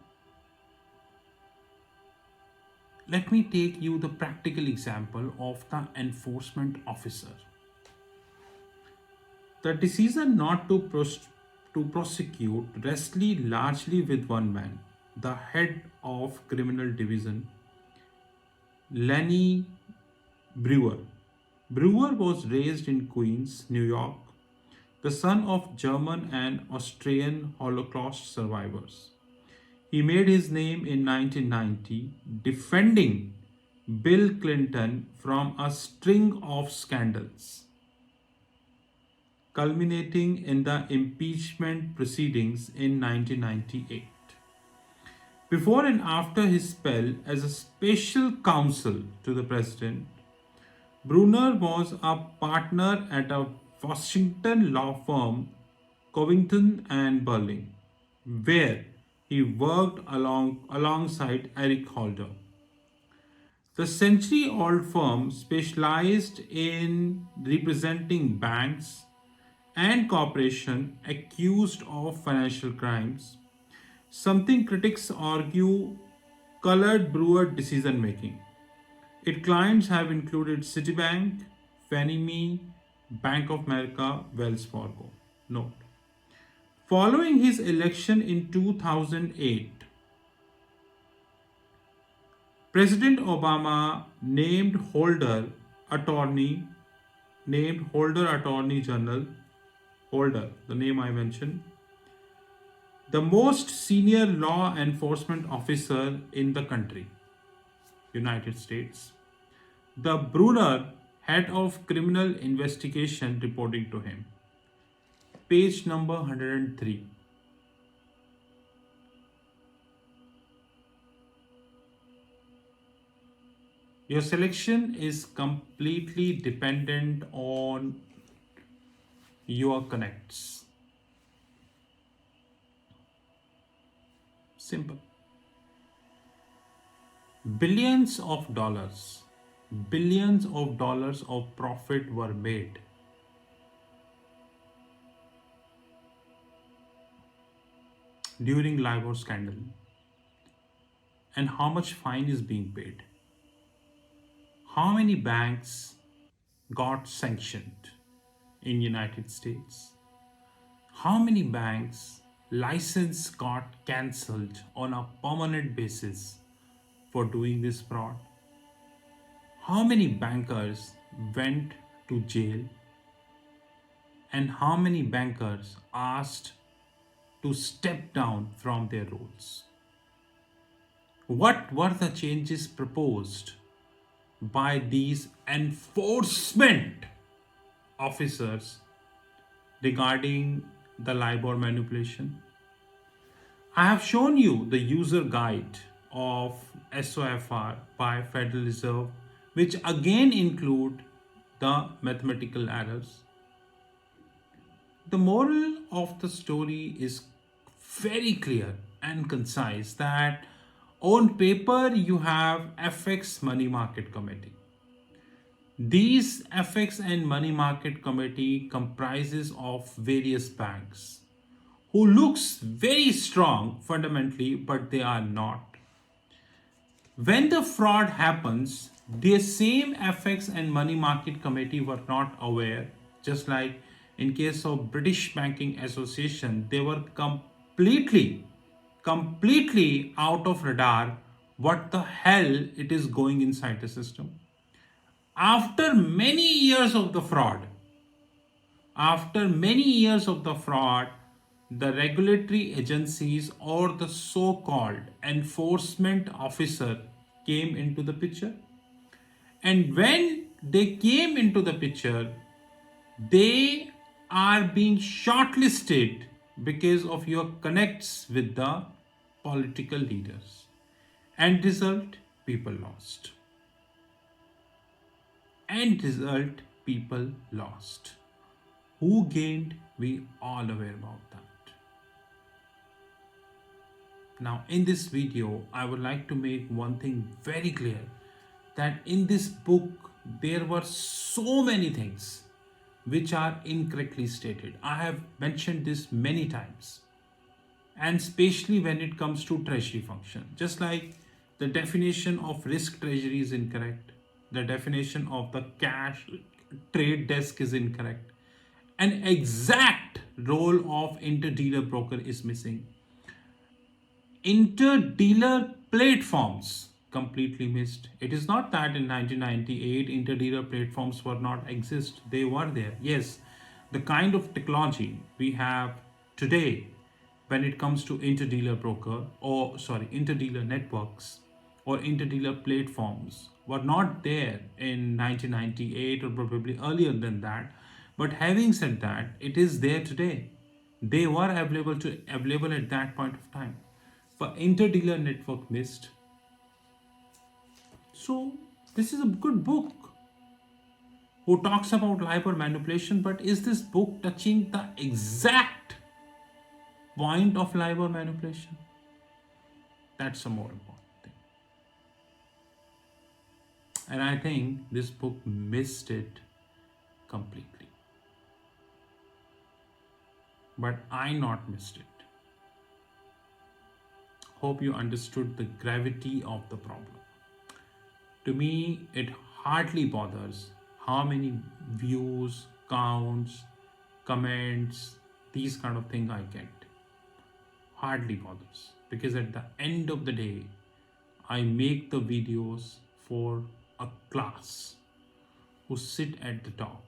let me take you the practical example of the enforcement officer. The decision not to prosecute rests largely with one man, the head of criminal division, Lenny Brewer. Brewer was raised in Queens, New York, the son of German and Austrian Holocaust survivors. He made his name in 1990 defending Bill Clinton from a string of scandals, culminating in the impeachment proceedings in 1998. Before and after his spell as a special counsel to the president, Brunner was a partner at a Washington law firm, Covington and Burling, where he worked alongside Eric Holder. The century-old firm specialized in representing banks and corporations accused of financial crimes, something critics argue colored Brewer decision making. Its clients have included Citibank, Fannie Mae, Bank of America, Wells Fargo. Note: following his election in 2008, President Obama named Holder Attorney General, Holder, the name I mentioned, the most senior law enforcement officer in the country, United States. The Brunner, head of criminal investigation, reporting to him. Page number 103. Your selection is completely dependent on your connects. Simple. Billions of dollars of profit were made during LIBOR scandal. And how much fine is being paid? How many banks got sanctioned in United States? How many banks license got cancelled on a permanent basis for doing this fraud? How many bankers went to jail? And how many bankers asked to step down from their roles? What were the changes proposed by these enforcement officers regarding the LIBOR manipulation? I have shown you the user guide of SOFR by Federal Reserve, which again include the mathematical errors. The moral of the story is very clear and concise that on paper you have FX Money Market Committee. These FX and Money Market Committee comprises of various banks who looks very strong fundamentally, but they are not. When the fraud happens, the same FX and Money Market Committee were not aware, just like in case of British Banking Association, they were completely out of radar what the hell it is going inside the system. After many years of the fraud, after many years of the fraud, the regulatory agencies or the so-called enforcement officer came into the picture. And when they came into the picture, they are being shortlisted because of your connects with the political leaders. End result, people lost. End result, people lost. Who gained? We all aware about that. Now in this video, I would like to make one thing very clear, that in this book, there were so many things which are incorrectly stated. I have mentioned this many times, and especially when it comes to treasury function. Just like the definition of risk treasury is incorrect, the definition of the cash trade desk is incorrect, an exact role of interdealer broker is missing. Interdealer platforms completely missed. It is not that in 1998 interdealer platforms were not exist. They were there. Yes, the kind of technology we have today when it comes to interdealer broker or interdealer networks or interdealer platforms were not there in 1998 or probably earlier than that. But having said that, it is there today. They were available at that point of time. But interdealer network missed. So this is a good book who talks about LIBOR manipulation, but is this book touching the exact point of LIBOR manipulation? That's a more important thing. And I think this book missed it completely. But I not missed it. Hope you understood the gravity of the problem. To me, it hardly bothers how many views, counts, comments, these kind of things I get. Hardly bothers. Because at the end of the day, I make the videos for a class who sit at the top,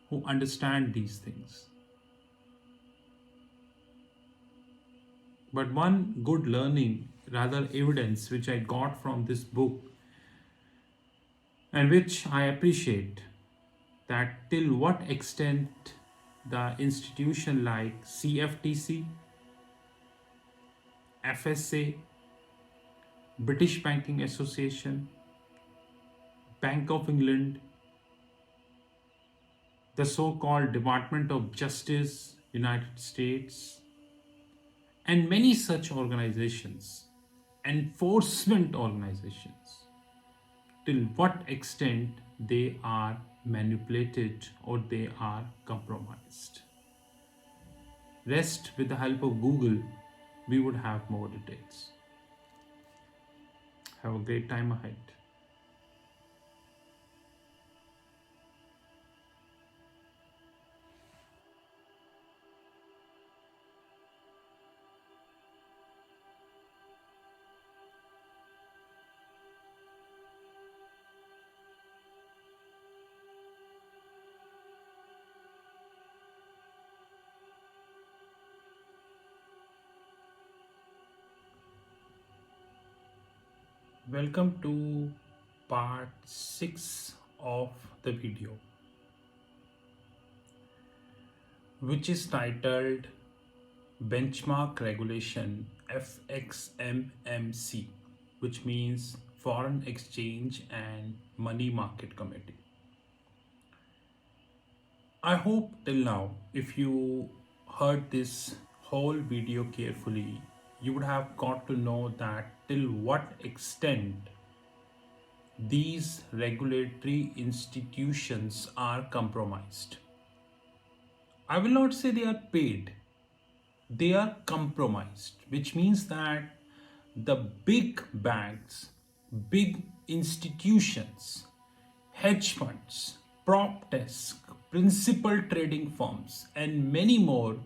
who understand these things. But one good learning, rather evidence, which I got from this book and which I appreciate, that till what extent the institution like CFTC, FSA, British Banking Association, Bank of England, the so-called Department of Justice, United States, and many such organizations, enforcement organizations, till what extent they are manipulated or they are compromised. Rest, with the help of Google, we would have more details. Have a great time ahead. Welcome to part 6 of the video, which is titled benchmark regulation FXMMC, which means Foreign Exchange and Money Market Committee. I hope till now, if you heard this whole video carefully, you would have got to know that till what extent these regulatory institutions are compromised. I will not say they are paid, they are compromised, which means that the big banks, big institutions, hedge funds, prop desk, principal trading firms, and many more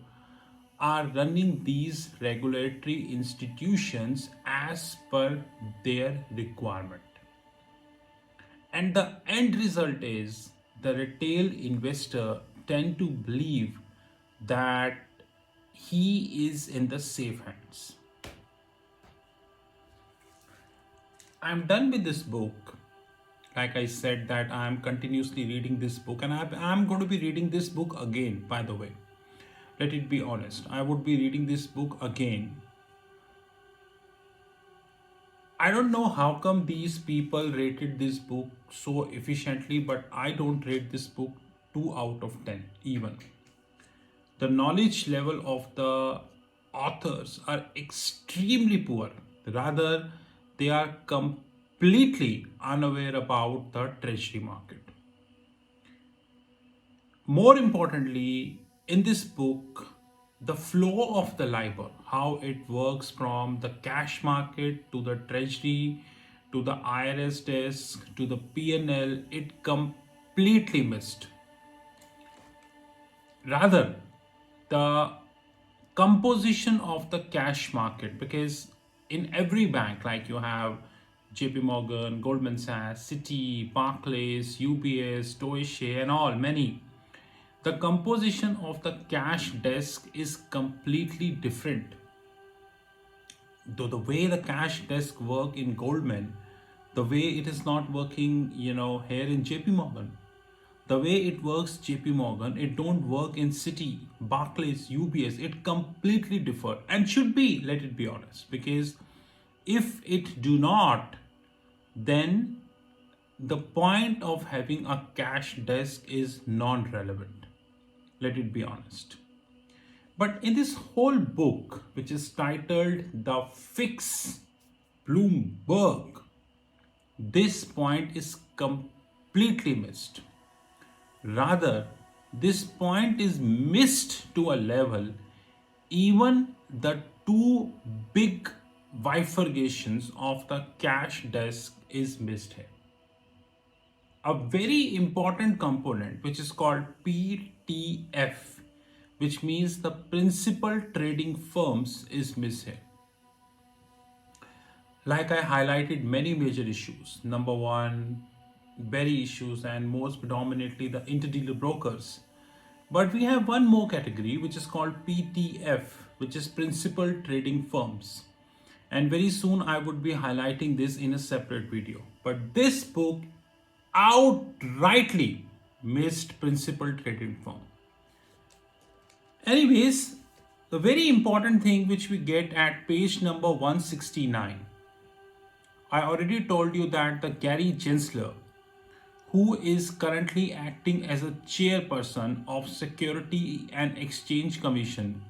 are running these regulatory institutions as per their requirement. And the end result is the retail investor tend to believe that he is in the safe hands. I'm done with this book. Like I said that I'm continuously reading this book, and I'm going to be reading this book again, by the way. Let it be honest. I would be reading this book again. I don't know how come these people rated this book so efficiently, but I don't rate this book 2 out of 10 even. The knowledge level of the authors are extremely poor. Rather, they are completely unaware about the treasury market. More importantly, in this book, the flow of the LIBOR, how it works from the cash market to the treasury to the IRS desk to the P&L, it completely missed. Rather, the composition of the cash market, because in every bank, like you have JP Morgan, Goldman Sachs, Citi, Barclays, UBS, Deutsche, and all many, the composition of the cash desk is completely different. Though the way the cash desk work in Goldman, the way it is not working, here in JP Morgan. The way it works JP Morgan, it don't work in Citi, Barclays, UBS. It completely differ and should be, let it be honest, because if it do not, then the point of having a cash desk is non-relevant. Let it be honest. But in this whole book, which is titled The Fix Bloomberg, this point is completely missed. Rather, this point is missed to a level even the two big bifurcations of the cash desk is missed here. A very important component which is called PTF, which means the principal trading firms, is missed here. Like I highlighted many major issues. Number one, very issues, and most predominantly the interdealer brokers. But we have one more category which is called PTF, which is principal trading firms. And very soon I would be highlighting this in a separate video. But this book outrightly missed principal trading firm. Anyways, the very important thing which we get at page number 169. I already told you that the Gary Gensler, who is currently acting as a chairperson of Security and Exchange Commission.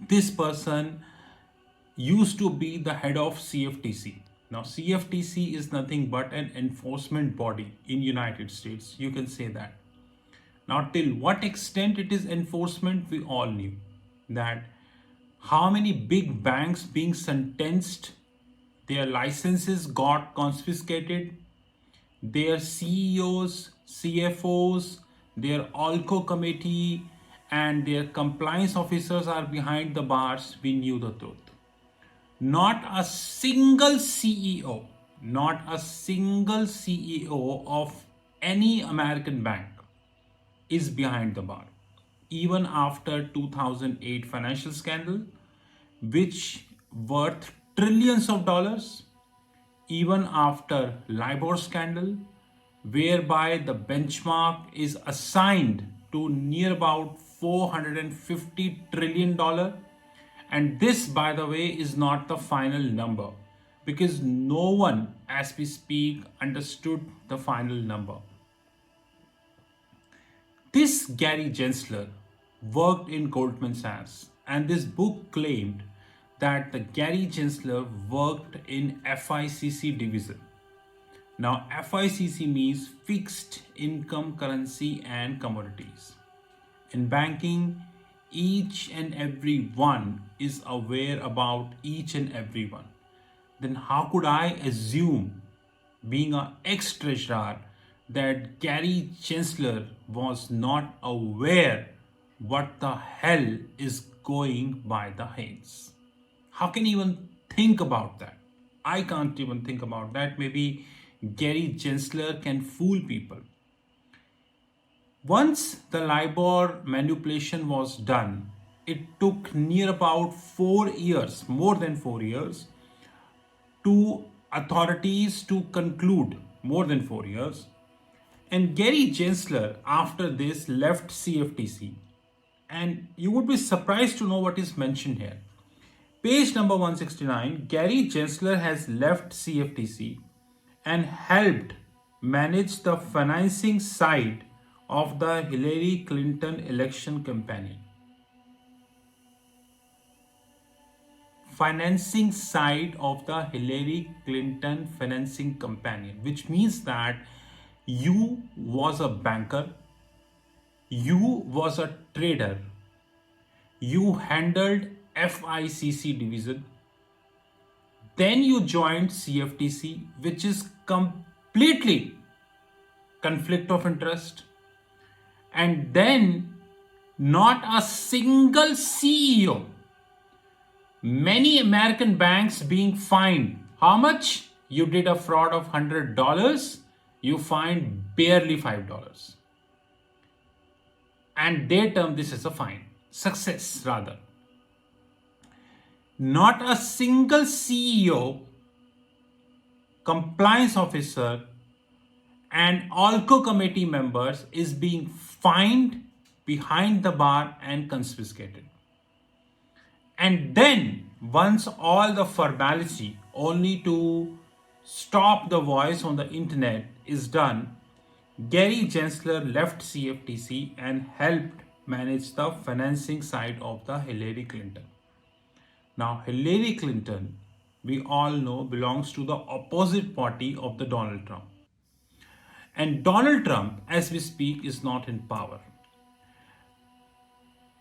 This person used to be the head of CFTC. Now CFTC is nothing but an enforcement body in United States. You can say that. Now till what extent it is enforcement, we all knew that how many big banks being sentenced, their licenses got confiscated, their CEOs, CFOs, their ALCO committee, and their compliance officers are behind the bars. We knew the truth. Not a single CEO, not a single CEO of any American bank is behind the bar. Even after 2008 financial scandal, which worth trillions of dollars, even after LIBOR scandal, whereby the benchmark is assigned to near about $450 trillion. And this, by the way, is not the final number because no one, as we speak, understood the final number. This Gary Gensler worked in Goldman Sachs, and this book claimed that the Gary Gensler worked in FICC division. Now, FICC means fixed income currency and commodities. In banking, each and every one is aware about each and every one. Then how could I assume, being an ex-treasurer, that Gary Gensler was not aware what the hell is going by the heads? How can you even think about that? I can't even think about that. Maybe Gary Gensler can fool people. Once the LIBOR manipulation was done, it took near about 4 years, more than 4 years, to authorities to conclude, more than 4 years. And Gary Gensler, after this, left CFTC. And you would be surprised to know what is mentioned here. Page number 169, Gary Gensler has left CFTC and helped manage the financing side of the Hillary Clinton election campaign. Financing side of the Hillary Clinton financing campaign, which means that you was a banker, you was a trader, you handled FICC division, then you joined CFTC, which is completely conflict of interest, and then not a single CEO. Many American banks being fined. How much? You did a fraud of $100, you fined barely $5. And they term this as a fine. Success, rather. Not a single CEO, compliance officer, and ALCO committee members is being fined, behind the bar, and confiscated. And then, once all the formality only to stop the voice on the internet is done, Gary Gensler left CFTC and helped manage the financing side of the Hillary Clinton. Now, Hillary Clinton, we all know, belongs to the opposite party of the Donald Trump. And Donald Trump, as we speak, is not in power.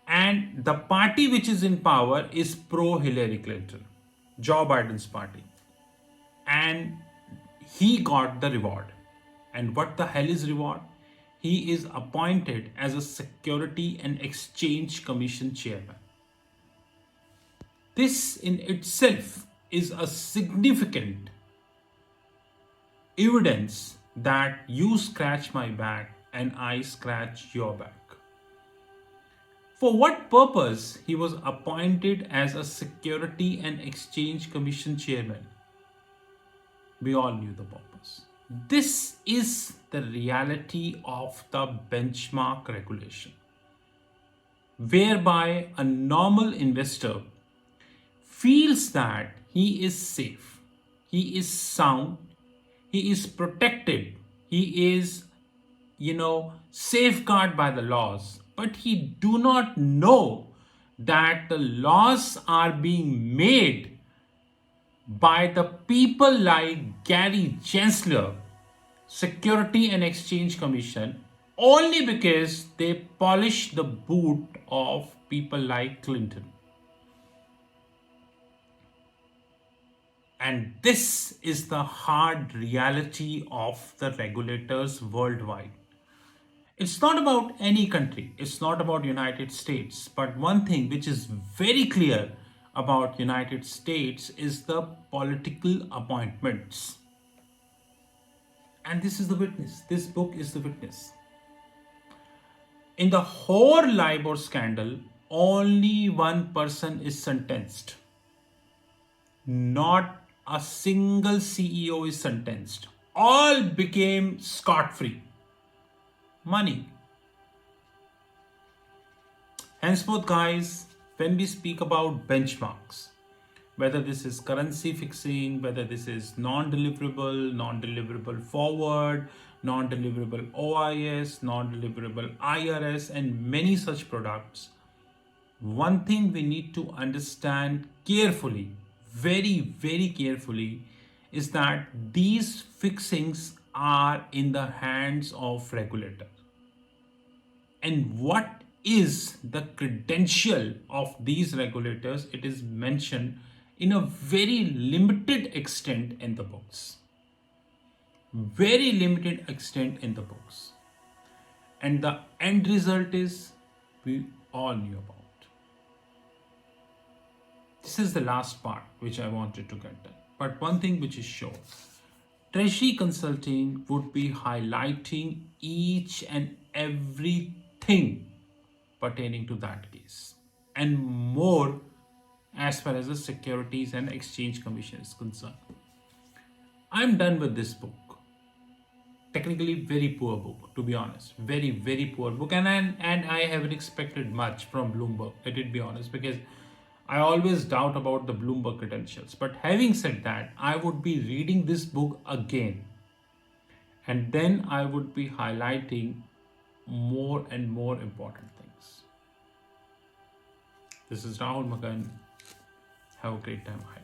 And the party which is in power is pro-Hillary Clinton, Joe Biden's party. And he got the reward. And what the hell is reward? He is appointed as a Security and Exchange Commission chairman. This in itself is a significant evidence that you scratch my back and I scratch your back. For what purpose he was appointed as a Security and Exchange Commission chairman? We all knew the purpose. This is the reality of the benchmark regulation, whereby a normal investor feels that he is safe, he is sound, he is protected, he is, safeguarded by the laws, but he do not know that the laws are being made by the people like Gary Gensler, Security and Exchange Commission, only because they polish the boot of people like Clinton. And this is the hard reality of the regulators worldwide. It's not about any country, it's not about United States, but one thing which is very clear about United States is the political appointments. And this is the witness. This book is the witness. In the whole LIBOR scandal, only one person is sentenced. Not a single CEO is sentenced. All became scot-free. Money. Henceforth, guys, when we speak about benchmarks, whether this is currency fixing, whether this is non-deliverable forward, non-deliverable OIS, non-deliverable IRS, and many such products, one thing we need to understand carefully, very carefully, is that these fixings are in the hands of regulator. And what is the credential of these regulators? It is mentioned in a very limited extent in the books. Very limited extent in the books. And the end result is we all knew about. This is the last part which I wanted to get done. But one thing which is sure, Treasury Consulting would be highlighting each and everything pertaining to that case and more as far as the Securities and Exchange Commission is concerned. I'm done with this book. Technically, very poor book, to be honest. Very poor book, and I haven't expected much from Bloomberg. Let it be honest, because I always doubt about the Bloomberg credentials. But having said that, I would be reading this book again, and then I would be highlighting more and more important things. This is Rahul Magan. Have a great time ahead.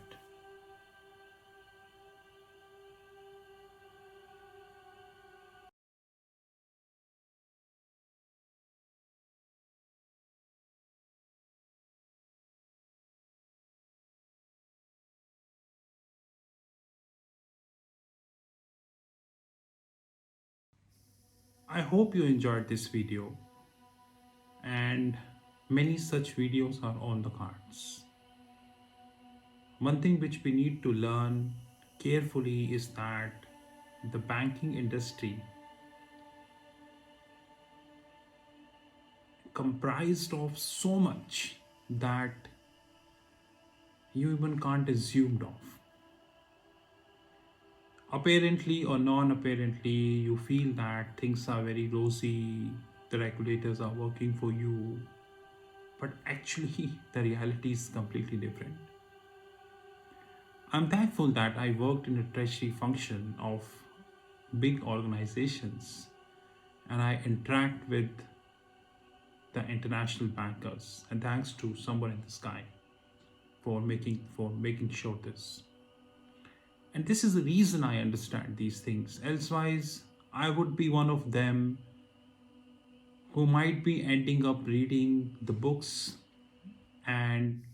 I hope you enjoyed this video, and many such videos are on the cards. One thing which we need to learn carefully is that the banking industry comprised of so much that you even can't assume of. Apparently or non-apparently, you feel that things are very rosy, the regulators are working for you, but actually the reality is completely different. I'm thankful that I worked in a treasury function of big organizations and I interact with the international bankers, and thanks to someone in the sky for making sure this. And this is the reason I understand these things. Elsewise, I would be one of them who might be ending up reading the books and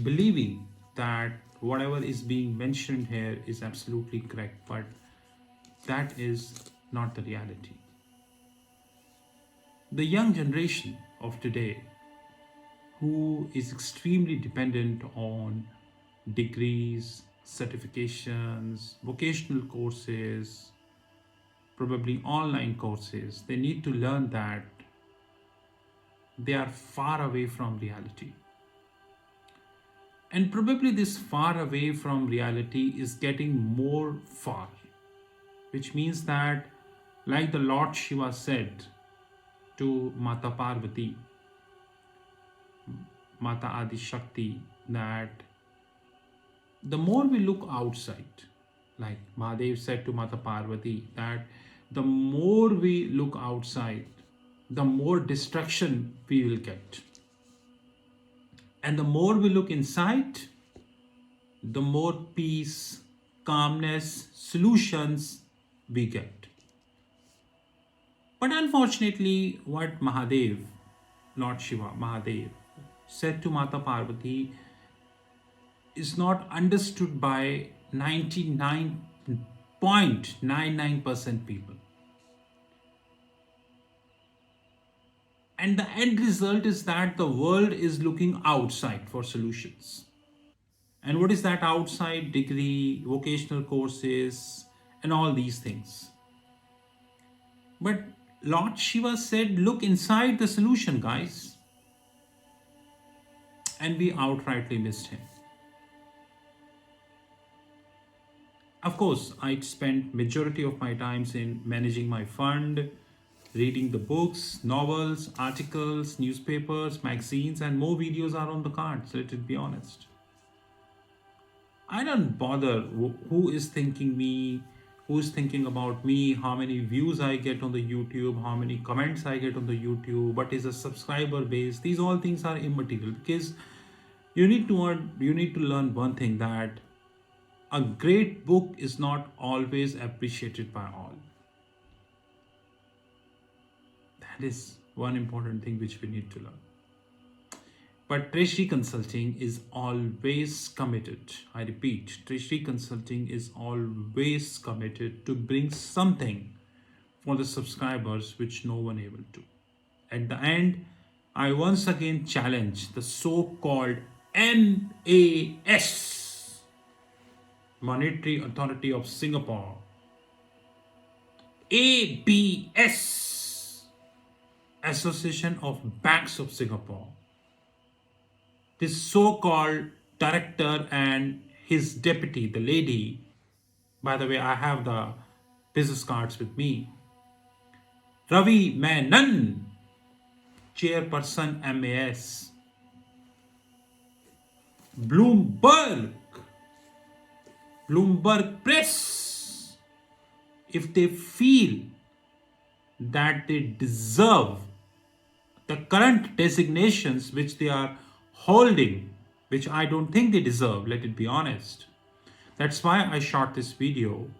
believing that whatever is being mentioned here is absolutely correct, but that is not the reality. The young generation of today, who is extremely dependent on degrees, certifications, vocational courses, probably online courses, they need to learn that they are far away from reality. And probably this far away from reality is getting more far, which means that, like the Lord Shiva said to Mata Parvati, Mata Adi Shakti, that the more we look outside, like Mahadev said to Mata Parvati, that the more we look outside, the more destruction we will get. And the more we look inside, the more peace, calmness, solutions we get. But unfortunately, what Mahadev, Lord Shiva, Mahadev, said to Mata Parvati is not understood by 99.99% people. And the end result is that the world is looking outside for solutions. And what is that outside? Degree, vocational courses, and all these things. But Lord Shiva said, look inside the solution, guys. And we outrightly missed him. Of course, I spent majority of my times in managing my fund, Reading the books, novels, articles, newspapers, magazines, and more videos are on the cards, let it be honest. I don't bother who is thinking me, who is thinking about me, how many views I get on the YouTube, how many comments I get on the YouTube, what is a subscriber base. These all things are immaterial because you need to learn one thing, that a great book is not always appreciated by all. That is one important thing which we need to learn. But Treasury Consulting is always committed. I repeat, Treasury Consulting is always committed to bring something for the subscribers which no one able to. At the end, I once again challenge the so-called MAS, Monetary Authority of Singapore, ABS, Association of Banks of Singapore, this so-called director and his deputy, the lady. By the way, I have the business cards with me. Ravi Menon, chairperson MAS. Bloomberg, Bloomberg Press. If they feel that they deserve the current designations which they are holding, which I don't think they deserve, let it be honest. That's why I shot this video.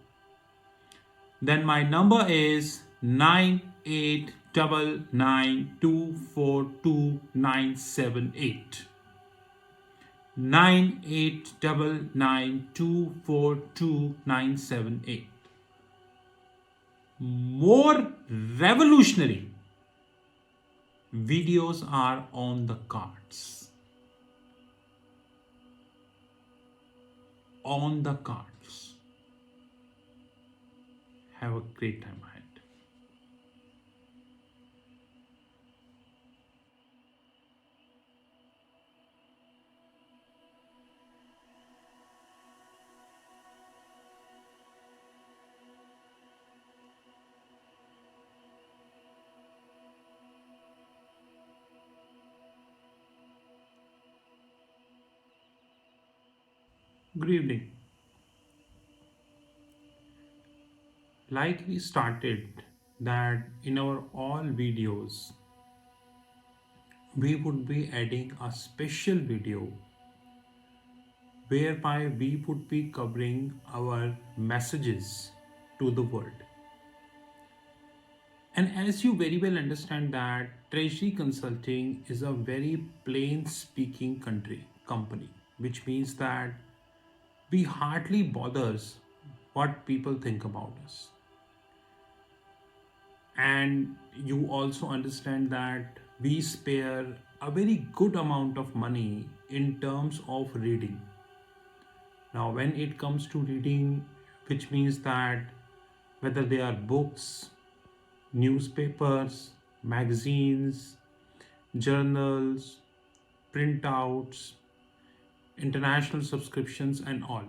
Then my number is 9899242978. 9899242978. More revolutionary videos are on the cards. On the cards. Have a great time ahead. Good evening. Like we started that in our all videos, we would be adding a special video whereby we would be covering our messages to the world. And as you very well understand that Treasury Consulting is a very plain speaking company, which means that we hardly bothers what people think about us. And you also understand that we spare a very good amount of money in terms of reading. Now, when it comes to reading, which means that whether they are books, newspapers, magazines, journals, printouts, international subscriptions, and all.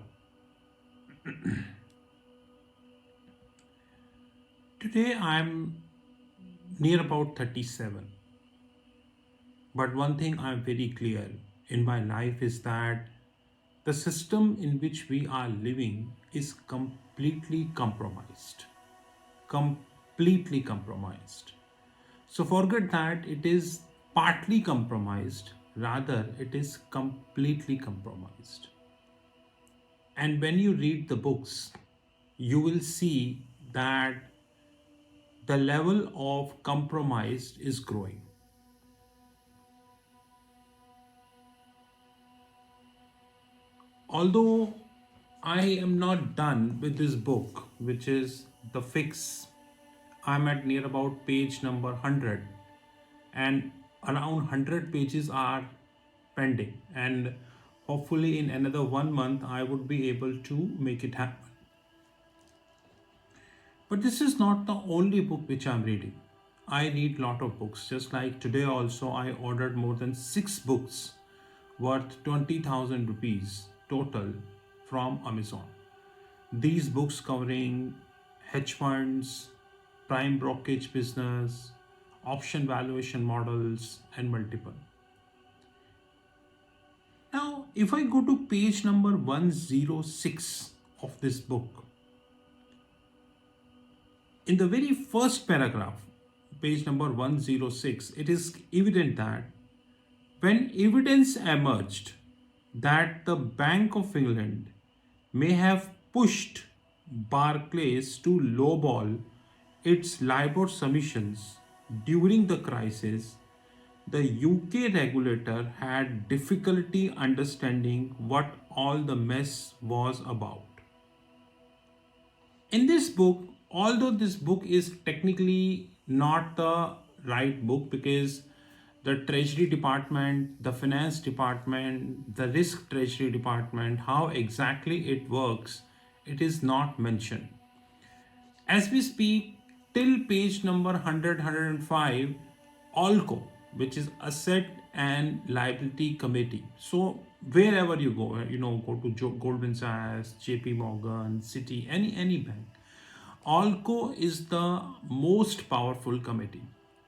Today I'm near about 37. But one thing I'm very clear in my life is that the system in which we are living is completely compromised. Completely compromised. So forget that it is partly compromised, rather, it is completely compromised. And when you read the books, you will see that the level of compromise is growing. Although I am not done with this book, which is The Fix, I'm at near about page number 100, and around 100 pages are pending, and hopefully in another 1 month I would be able to make it happen. But this is not the only book which I'm reading. I read lot of books. Just like today also, I ordered more than 6 books worth 20,000 rupees total from Amazon. These books covering hedge funds, prime brokerage business, option valuation models, and multiple. Now, if I go to page number 106 of this book, in the very first paragraph, page number 106, it is evident that when evidence emerged that the Bank of England may have pushed Barclays to lowball its LIBOR submissions during the crisis, the UK regulator had difficulty understanding what all the mess was about. In this book, although this book is technically not the right book because the treasury department, the finance department, the risk treasury department, how exactly it works, it is not mentioned. As we speak, till page number 100, ALCO, which is Asset and Liability Committee. So wherever you go, go to Goldman Sachs, JP Morgan, Citi, any bank, ALCO is the most powerful committee,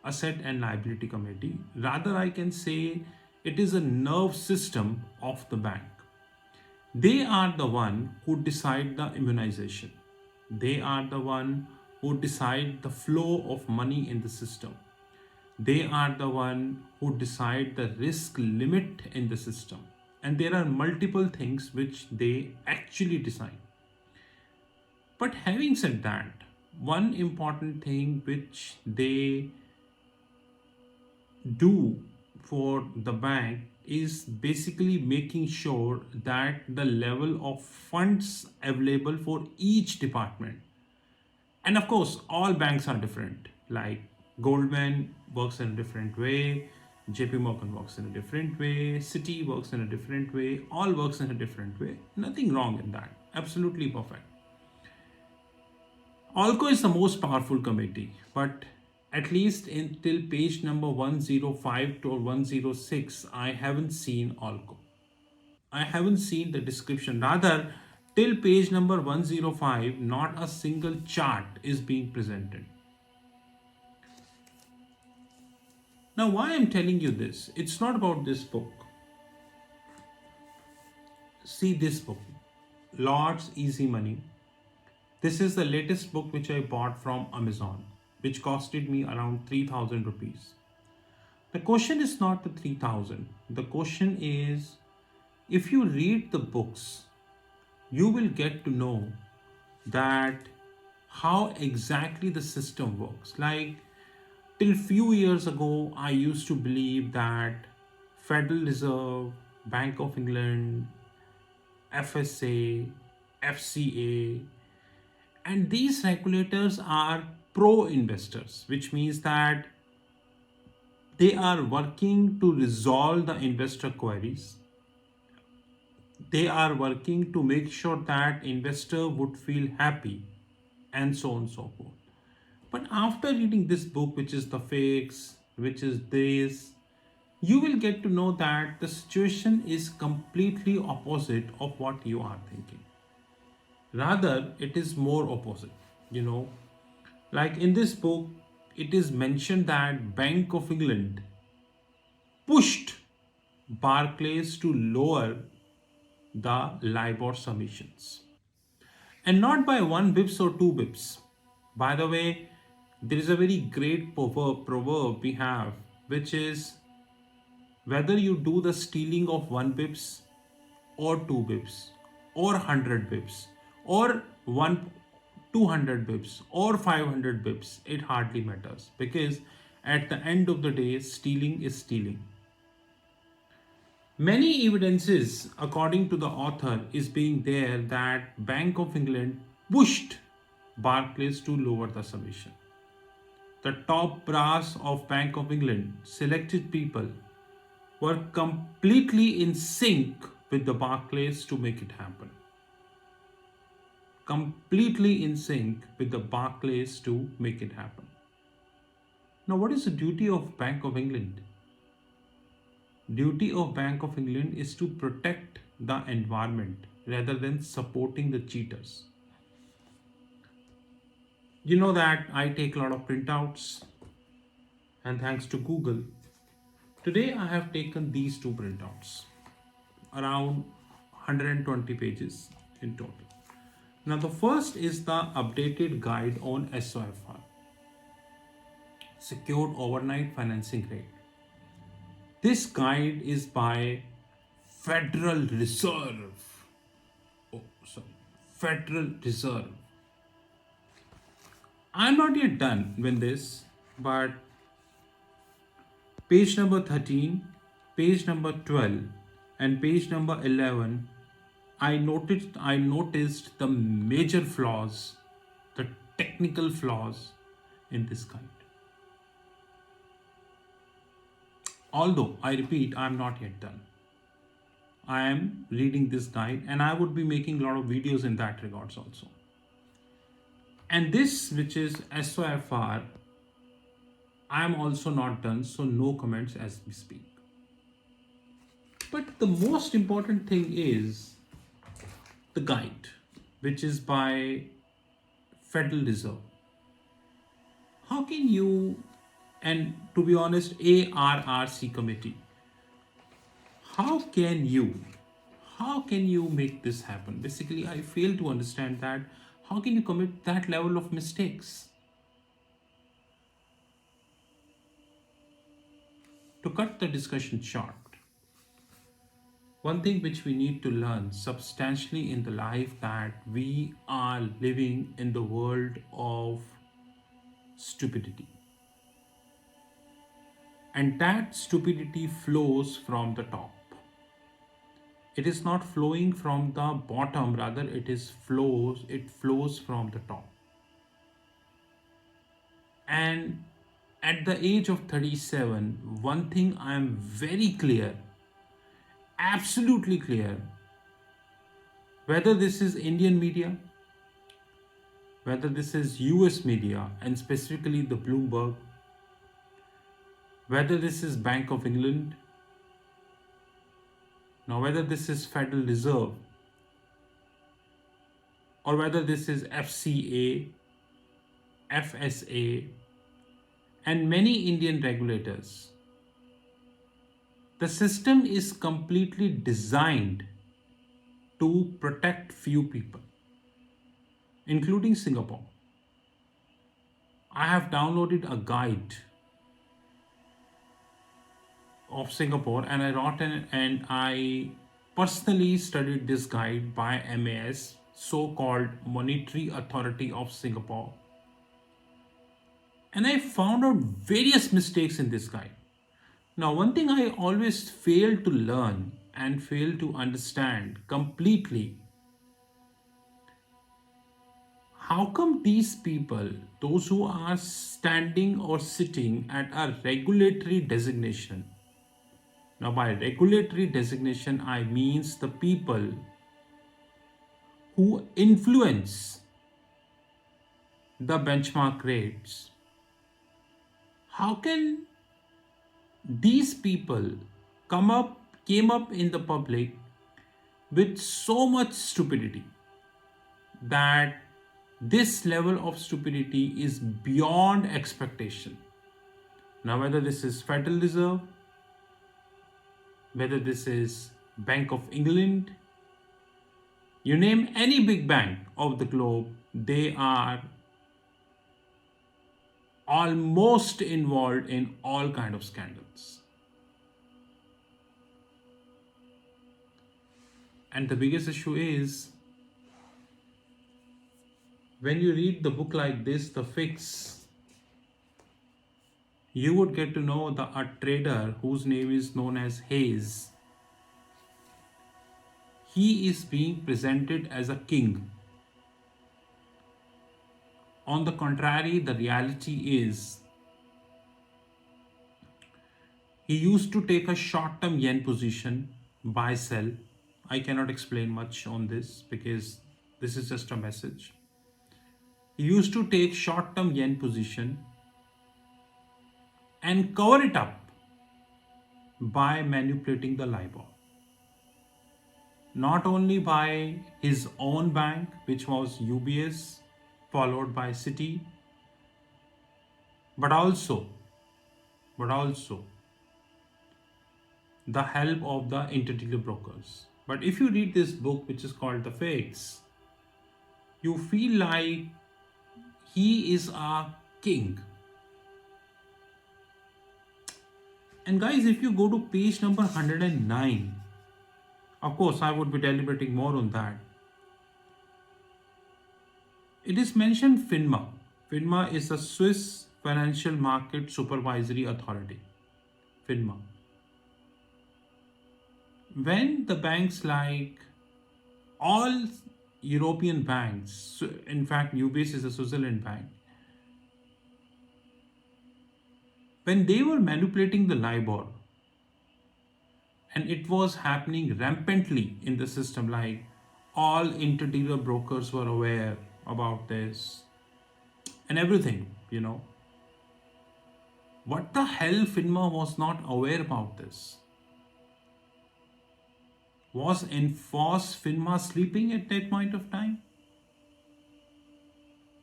Asset and Liability Committee. Rather, I can say it is a nerve system of the bank. They are the one who decide the immunization. They are the one who decide the flow of money in the system. They are the one who decide the risk limit in the system. And there are multiple things which they actually decide. But having said that, one important thing which they do for the bank is basically making sure that the level of funds available for each department. And of course, all banks are different. Like Goldman works in a different way, JP Morgan works in a different way, Citi works in a different way, all works in a different way. Nothing wrong in that. Absolutely perfect. ALCO is the most powerful committee, but at least until page number 105 to 106, I haven't seen ALCO. I haven't seen the description. Rather, till page number 105, not a single chart is being presented. Now, why I'm telling you this? It's not about this book. See this book, Lord's Easy Money. This is the latest book which I bought from Amazon, which costed me around 3,000 rupees. The question is not the 3,000. The question is, if you read the books, you will get to know that how exactly the system works. Like till few years ago, I used to believe that Federal Reserve, Bank of England, FSA, FCA, and these regulators are pro-investors, which means that they are working to resolve the investor queries. They are working to make sure that investor would feel happy and so on and so forth. But after reading this book, which is the fakes, which is this, you will get to know that the situation is completely opposite of what you are thinking. Rather, it is more opposite. Like in this book, it is mentioned that Bank of England pushed Barclays to lower the LIBOR submissions. And not by 1 bips or 2 bips. By the way, there is a very great proverb we have, which is whether you do the stealing of 1 bips or 2 bips or 100 bips or 200 bips or 500 bips, it hardly matters because at the end of the day, stealing is stealing. Many evidences, according to the author, is being there that Bank of England pushed Barclays to lower the submission. The top brass of Bank of England, selected people, were completely in sync with the Barclays to make it happen. Completely in sync with the Barclays to make it happen. Now, what is the duty of Bank of England? Duty of Bank of England is to protect the environment rather than supporting the cheaters. You know that I take a lot of printouts, and thanks to Google, today I have taken these two printouts, around 120 pages in total. Now, the first is the updated guide on SOFR, Secured Overnight Financing Rate. This guide is by Federal Reserve. Oh, sorry, Federal Reserve. I'm not yet done with this, but page number 13, page number 12, and page number 11, I noticed the major flaws, the technical flaws in this guide. Although I repeat, I'm not yet done. I am reading this guide and I would be making a lot of videos in that regards also. And this, which is SOFR, I am also not done, so no comments as we speak. But the most important thing is the guide, which is by Federal Reserve. How can you, and to be honest, ARRC committee, how can you make this happen? Basically, I fail to understand that. How can you commit that level of mistakes? To cut the discussion short, one thing which we need to learn substantially in the life that we are living in the world of stupidity. And that stupidity flows from the top. It is not flowing from the bottom, rather it flows from the top. And at the age of 37, one thing I am very clear, absolutely clear, whether this is Indian media, whether this is US media, and specifically the Bloomberg, whether this is Bank of England, now whether this is Federal Reserve, or whether this is FCA, FSA, and many Indian regulators, the system is completely designed to protect few people, including Singapore. I have downloaded a guide of Singapore and I personally studied this guide by MAS, so-called Monetary Authority of Singapore. And I found out various mistakes in this guide. Now, one thing I always fail to learn and fail to understand completely, how come these people, those who are standing or sitting at a regulatory designation, now by regulatory designation I means the people who influence the benchmark rates, how can these people came up in the public with so much stupidity that this level of stupidity is beyond expectation? Now, whether this is Federal Reserve, whether this is Bank of England, you name any big bank of the globe, they are almost involved in all kind of scandals. And the biggest issue is, when you read the book like this, The Fix, you would get to know a trader whose name is known as Hedge. He is being presented as a king. On the contrary, the reality is he used to take a short-term yen position, buy, sell. I cannot explain much on this because this is just a message. He used to take short-term yen position and cover it up by manipulating the LIBOR. Not only by his own bank, which was UBS, followed by Citi, but also, but also the help of the interdealer brokers. But if you read this book, which is called The Fakes, you feel like he is a king. And guys, if you go to page number 109, of course, I would be deliberating more on that. It is mentioned FINMA. FINMA is the Swiss Financial Market Supervisory Authority. FINMA. When the banks like all European banks, in fact, UBS is a Switzerland bank, when they were manipulating the LIBOR, and it was happening rampantly in the system, like all interdealer brokers were aware about this and everything. What the hell FINMA was not aware about this? Was enforced FINMA sleeping at that point of time?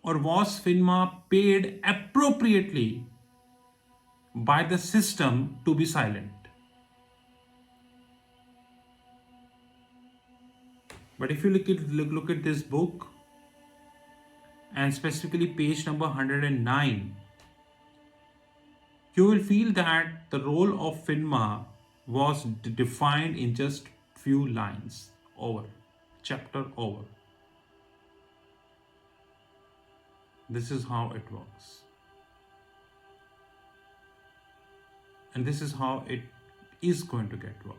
Or was FINMA paid appropriately by the system to be silent? But if you look at this book, and specifically page number 109, you will feel that the role of FINMA was defined in just few lines. Over. Chapter over. This is how it works. And this is how it is going to get work.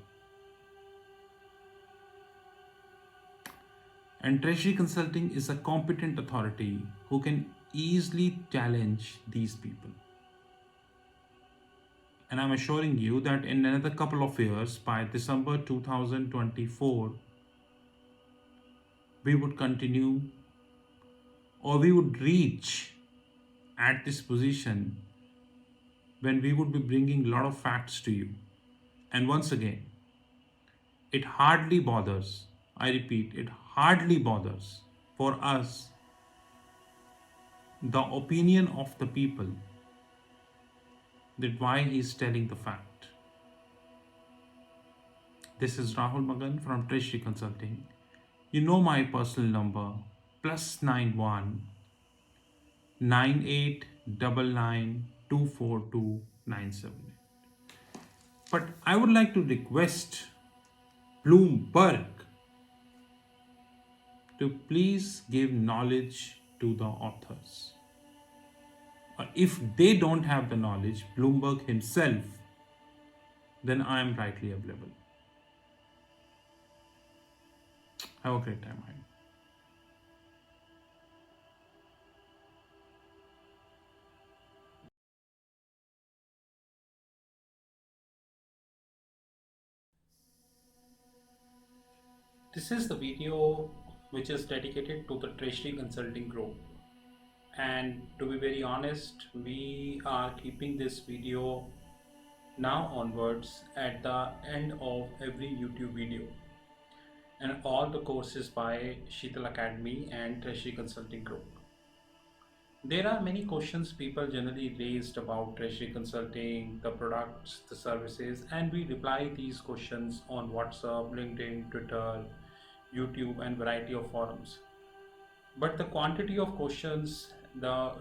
And Treasury Consulting is a competent authority who can easily challenge these people. And I'm assuring you that in another couple of years, by December 2024, we would continue, or we would reach at this position when we would be bringing a lot of facts to you. And once again, it hardly bothers, I repeat, it hardly bothers for us the opinion of the people, that why he is telling the fact. This is Rahul Magan from Treasury Consulting. You know my personal number, +91 9899 242 978. But I would like to request Bloomberg to please give knowledge to the authors. Or if they don't have the knowledge, Bloomberg himself, then I am rightly available. Have a great time. This is the video which is dedicated to the Treasury Consulting Group. And to be very honest, we are keeping this video now onwards at the end of every YouTube video. And all the courses by Sheetal Academy and Treasury Consulting Group. There are many questions people generally raised about Treasury Consulting, the products, the services, and we reply these questions on WhatsApp, LinkedIn, Twitter, YouTube, and variety of forums. But the quantity of questions, the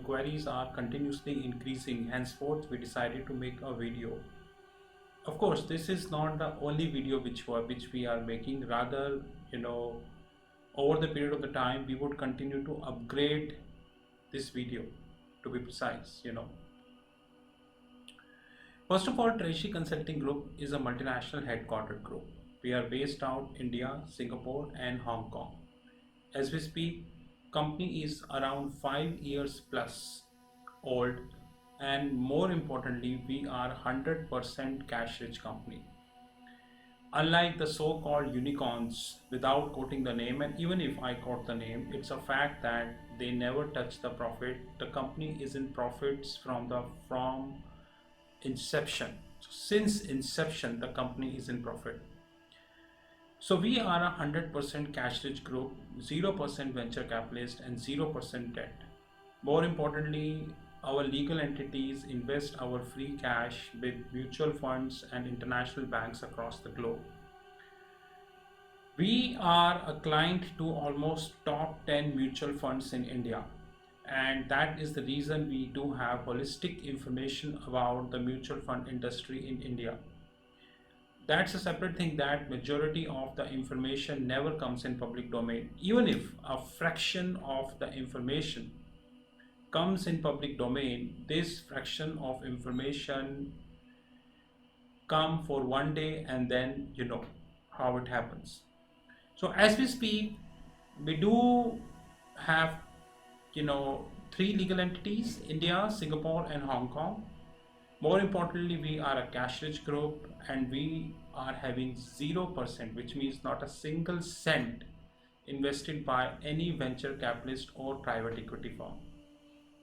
queries are continuously increasing. Henceforth, we decided to make a video. Of course, this is not the only video which we are making. Rather, over the period of the time, we would continue to upgrade this video, to be precise. First of all, Treasury Consulting Group is a multinational headquartered group. We are based out India, Singapore, and Hong Kong. As we speak, company is around 5 years plus old, and more importantly, we are 100% cash rich company. Unlike the so-called unicorns, without quoting the name, and even if I quote the name, it's a fact that they never touch the profit. The company is in profits from inception. So since inception, the company is in profit. So we are a 100% cash rich group, 0% venture capitalist, and 0% debt. More importantly, our legal entities invest our free cash with mutual funds and international banks across the globe. We are a client to almost top 10 mutual funds in India, and that is the reason we do have holistic information about the mutual fund industry in India. That's a separate thing, that majority of the information never comes in public domain. Even if a fraction of the information comes in public domain, this fraction of information come for one day and then you know how it happens. So as we speak, we do have three legal entities: India, Singapore and Hong Kong. More importantly, we are a cash rich group and we are having 0%, which means not a single cent invested by any venture capitalist or private equity firm.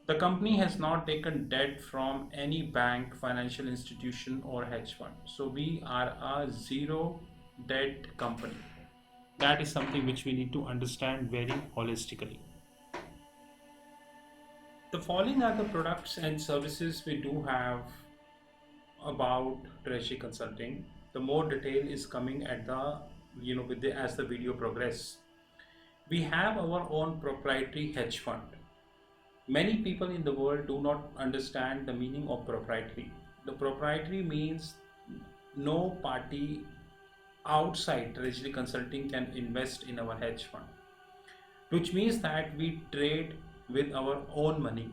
The company has not taken debt from any bank, financial institution or hedge fund. So we are a zero debt company. That is something which we need to understand very holistically. The following are the products and services we do have about treasury consulting. The more detail is coming at the as the video progress. We have our own proprietary hedge fund. Many people in the world do not understand the meaning of proprietary. The proprietary means no party outside treasury consulting can invest in our hedge fund, which means that we trade with our own money.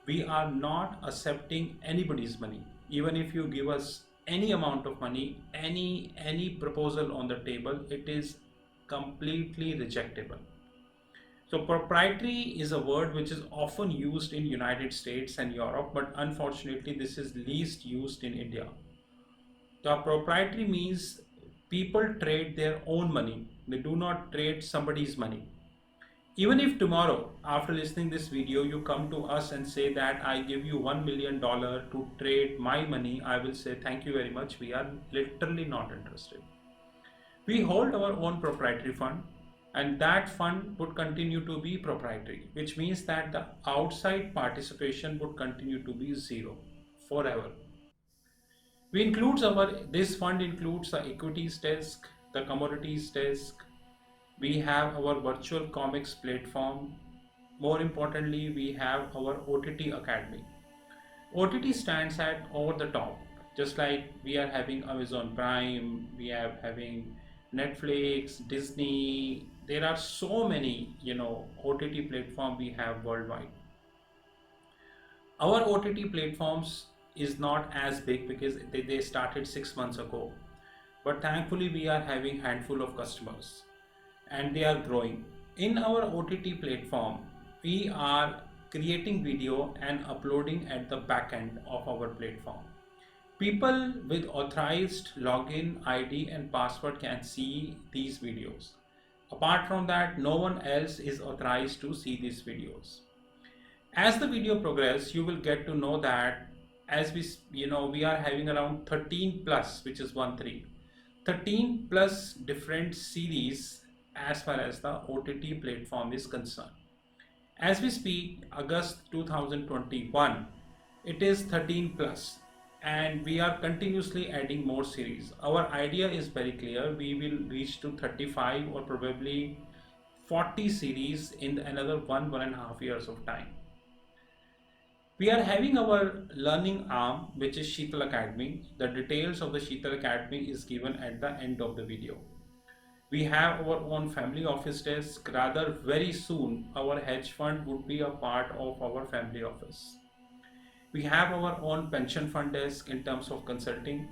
We are not accepting anybody's money. Even if you give us any amount of money, any proposal on the table, it is completely rejectable. So proprietary is a word which is often used in United States and Europe, but unfortunately this is least used in India. The proprietary means people trade their own money. They do not trade somebody's money. Even if tomorrow, after listening this video, you come to us and say that I give you $1 million to trade my money, I will say thank you very much. We are literally not interested. We hold our own proprietary fund, and that fund would continue to be proprietary, which means that the outside participation would continue to be zero forever. This fund includes the equities desk, the commodities desk. We have our virtual comics platform. More importantly, we have our OTT Academy. OTT stands at over the top, just like we are having Amazon Prime, we are having Netflix, Disney. There are so many, OTT platform we have worldwide. Our OTT platforms is not as big because they started 6 months ago, but thankfully we are having handful of customers and they are growing. In our OTT platform, we are creating video and uploading at the back end of our platform. People with authorized login ID and password can see these videos. Apart from that, no one else is authorized to see these videos. As the video progresses, you will get to know that as we are having around 13 plus, which is 13 plus different series as far as the OTT platform is concerned. As we speak, August 2021, it is 13 plus and we are continuously adding more series. Our idea is very clear. We will reach to 35 or probably 40 series in another 1.5 years of time. We are having our learning arm, which is Sheetal Academy. The details of the Sheetal Academy is given at the end of the video. We have our own family office desk. Rather, very soon, our hedge fund would be a part of our family office. We have our own pension fund desk in terms of consulting.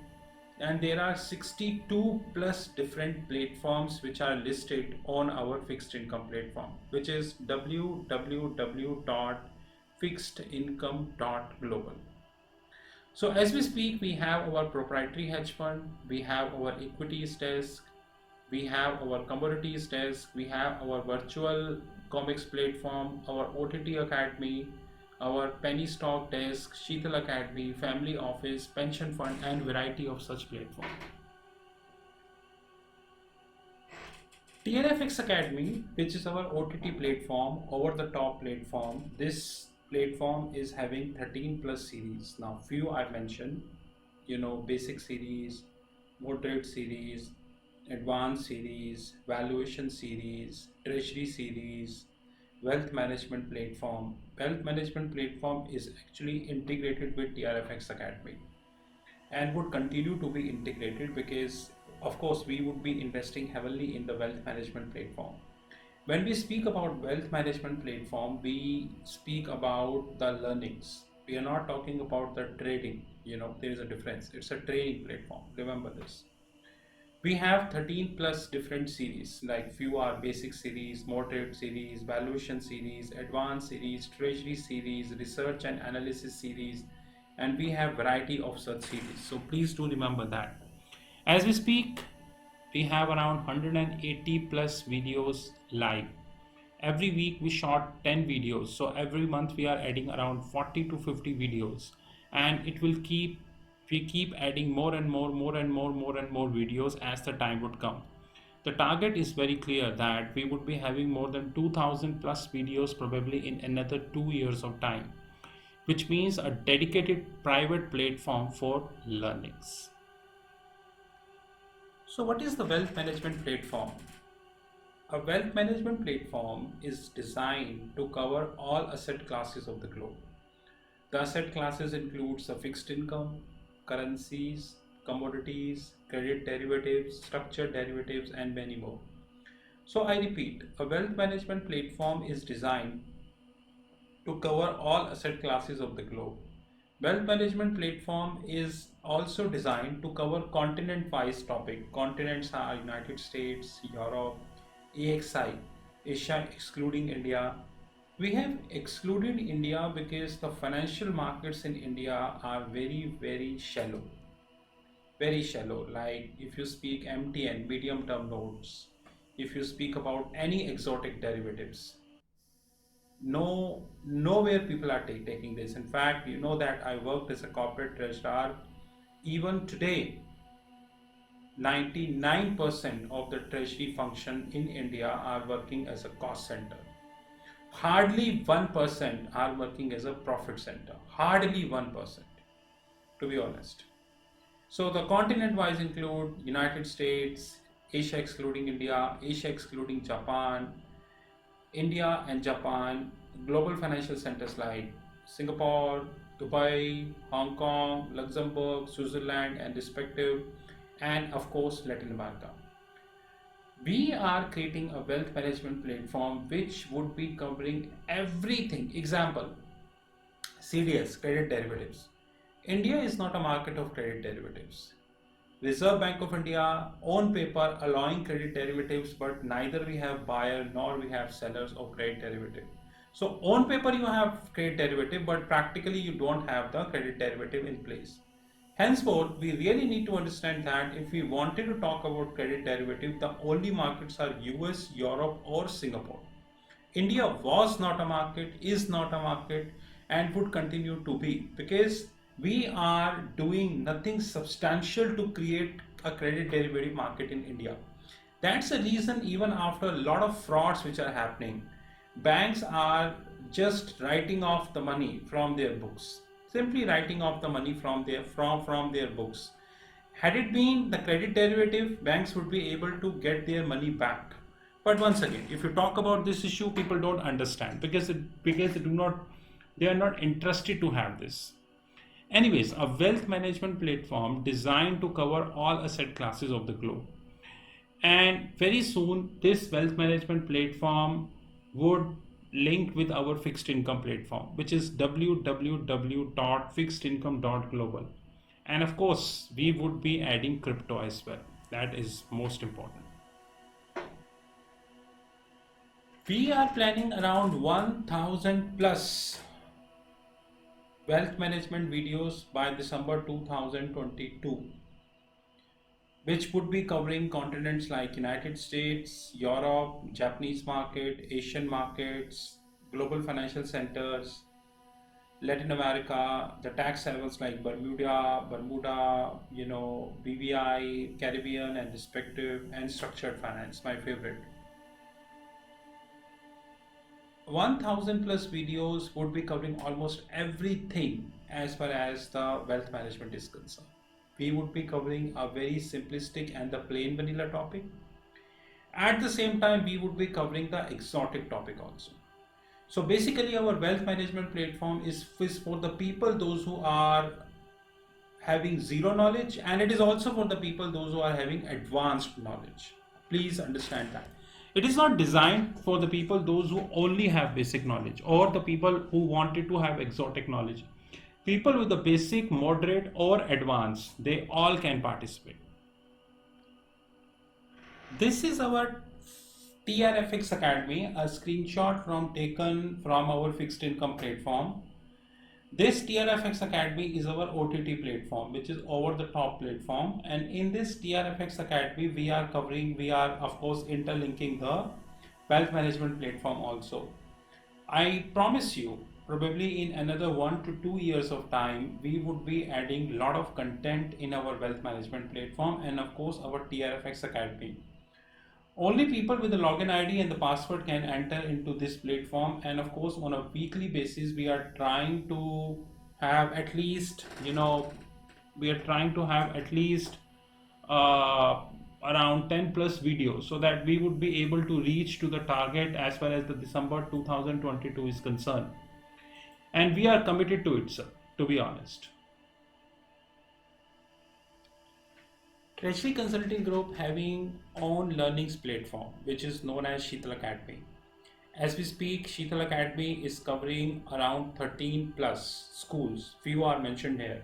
And there are 62 plus different platforms which are listed on our fixed income platform, which is www.fixedincome.global. So as we speak, we have our proprietary hedge fund, we have our equities desk, we have our commodities desk, we have our virtual comics platform, our OTT Academy, our penny stock desk, Sheetal Academy, family office, pension fund, and variety of such platforms. TNFX Academy, which is our OTT platform, over the top platform, this platform is having 13 plus series. Now, few I mentioned, basic series, moderate series, advanced series, valuation series, treasury series, wealth management platform. Wealth management platform is actually integrated with TRFX Academy and would continue to be integrated because, of course, we would be investing heavily in the wealth management platform. When we speak about wealth management platform, we speak about the learnings. We are not talking about the trading. There is a difference. It's a trading platform. Remember this. We have 13 plus different series, like few are basic series, moderate series, valuation series, advanced series, treasury series, research and analysis series, and we have variety of such series. So please do remember that. As we speak, we have around 180 plus videos live. Every week we shot 10 videos, so every month we are adding around 40 to 50 videos, and it will keep adding more and more videos as the time would come. The target is very clear that we would be having more than 2000 plus videos probably in another 2 years of time, which means a dedicated private platform for learnings. So what is the wealth management platform? A wealth management platform is designed to cover all asset classes of the globe. The asset classes includes the fixed income, currencies, commodities, credit derivatives, structured derivatives, and many more. So I repeat, a wealth management platform is designed to cover all asset classes of the globe. Wealth management platform is also designed to cover continent-wise topic. Continents are United States, Europe, AXI, Asia excluding India. We have excluded India because the financial markets in India are very, very shallow. Very shallow. Like if you speak MTN, medium term notes, if you speak about any exotic derivatives, nowhere people are taking this. In fact, you know that I worked as a corporate treasurer. Even today, 99% of the treasury function in India are working as a cost center. Hardly 1% are working as a profit center. Hardly 1%, to be honest. So the continent wise include United States, Asia excluding India, Asia excluding Japan, India and Japan, global financial centers like Singapore, Dubai, Hong Kong, Luxembourg, Switzerland, and respective, and of course Latin America. We are creating a wealth management platform which would be covering everything. Example, CDS, credit derivatives. India is not a market of credit derivatives. Reserve Bank of India on paper allowing credit derivatives, but neither we have buyer nor we have sellers of credit derivative. So on paper you have credit derivative, but practically you don't have the credit derivative in place. Henceforth, we really need to understand that if we wanted to talk about credit derivative, the only markets are US, Europe, or Singapore. India was not a market, is not a market, and would continue to be because we are doing nothing substantial to create a credit derivative market in India. That's the reason, even after a lot of frauds which are happening, banks are just writing off the money from their books. Simply writing off the money from their books. Had it been the credit derivative, banks would be able to get their money back. But once again, if you talk about this issue, people don't understand because they are not interested to have this. Anyways, a wealth management platform designed to cover all asset classes of the globe. And very soon, this wealth management platform would link with our fixed income platform, which is www.fixedincome.global. And of course, we would be adding crypto as well. That is most important. We are planning around 1000 plus wealth management videos by December 2022, which would be covering continents like United States, Europe, Japanese market, Asian markets, global financial centers, Latin America, the tax havens like Bermuda, BVI, Caribbean and respective, and structured finance, my favorite. 1,000 plus videos would be covering almost everything as far as the wealth management is concerned. We would be covering a very simplistic and the plain vanilla topic. At the same time, we would be covering the exotic topic also. So basically, our wealth management platform is for the people those who are having zero knowledge, and it is also for the people those who are having advanced knowledge. Please understand that it is not designed for the people those who only have basic knowledge or the people who wanted to have exotic knowledge. People with the basic, moderate or advanced, they all can participate. This is our TRFX Academy, a screenshot from taken from our fixed income platform. This TRFX Academy is our OTT platform, which is over the top platform. And in this TRFX Academy, we are of course interlinking the wealth management platform also. I promise you, probably in another 1 to 2 years of time, we would be adding a lot of content in our wealth management platform and of course our TRFX Academy. Only people with the login ID and the password can enter into this platform, and of course on a weekly basis we are trying to have at least around 10 plus videos so that we would be able to reach to the target as far as the December 2022 is concerned, and we are committed to it, sir, to be honest. Treasury Consulting Group having own learnings platform which is known as Sheetal Academy. As we speak, Sheetal Academy is covering around 13 plus schools. Few are mentioned here.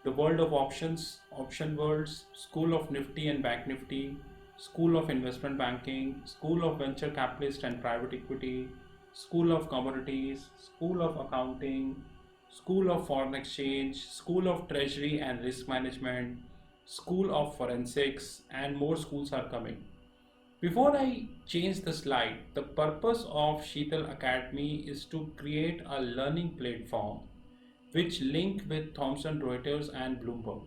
The World of Options, Option Worlds, School of Nifty and Bank Nifty, School of Investment Banking, School of Venture Capitalist and Private Equity, School of Commodities, School of Accounting, School of Foreign Exchange, School of Treasury and Risk Management, School of Forensics, and more schools are coming. Before I change the slide, the purpose of Sheetal Academy is to create a learning platform which link with Thomson Reuters and Bloomberg.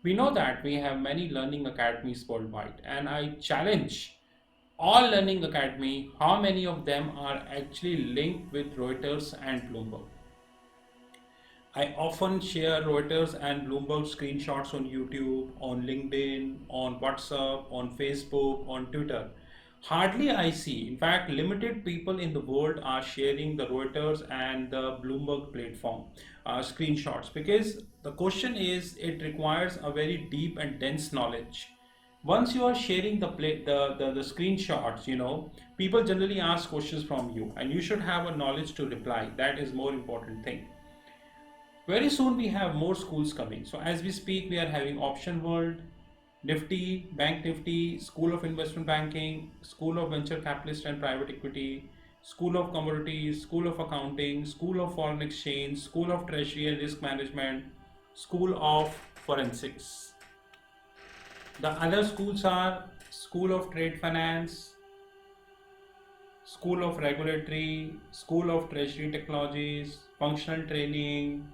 We know that we have many learning academies worldwide, and I challenge all learning academy how many of them are actually linked with Reuters and Bloomberg. I often share Reuters and Bloomberg screenshots on YouTube, on LinkedIn, on WhatsApp, on Facebook, on Twitter. Hardly I see, in fact, limited people in the world are sharing the Reuters and the Bloomberg platform screenshots, because the question is it requires a very deep and dense knowledge. Once you are sharing the screenshots, people generally ask questions from you, and you should have a knowledge to reply. That is more important thing. Very soon we have more schools coming. So as we speak, we are having Option World, Nifty, Bank Nifty, School of Investment Banking, School of Venture Capitalist and Private Equity, School of Commodities, School of Accounting, School of Foreign Exchange, School of Treasury and Risk Management, School of Forensics. The other schools are School of Trade Finance, School of Regulatory, School of Treasury Technologies, Functional Training.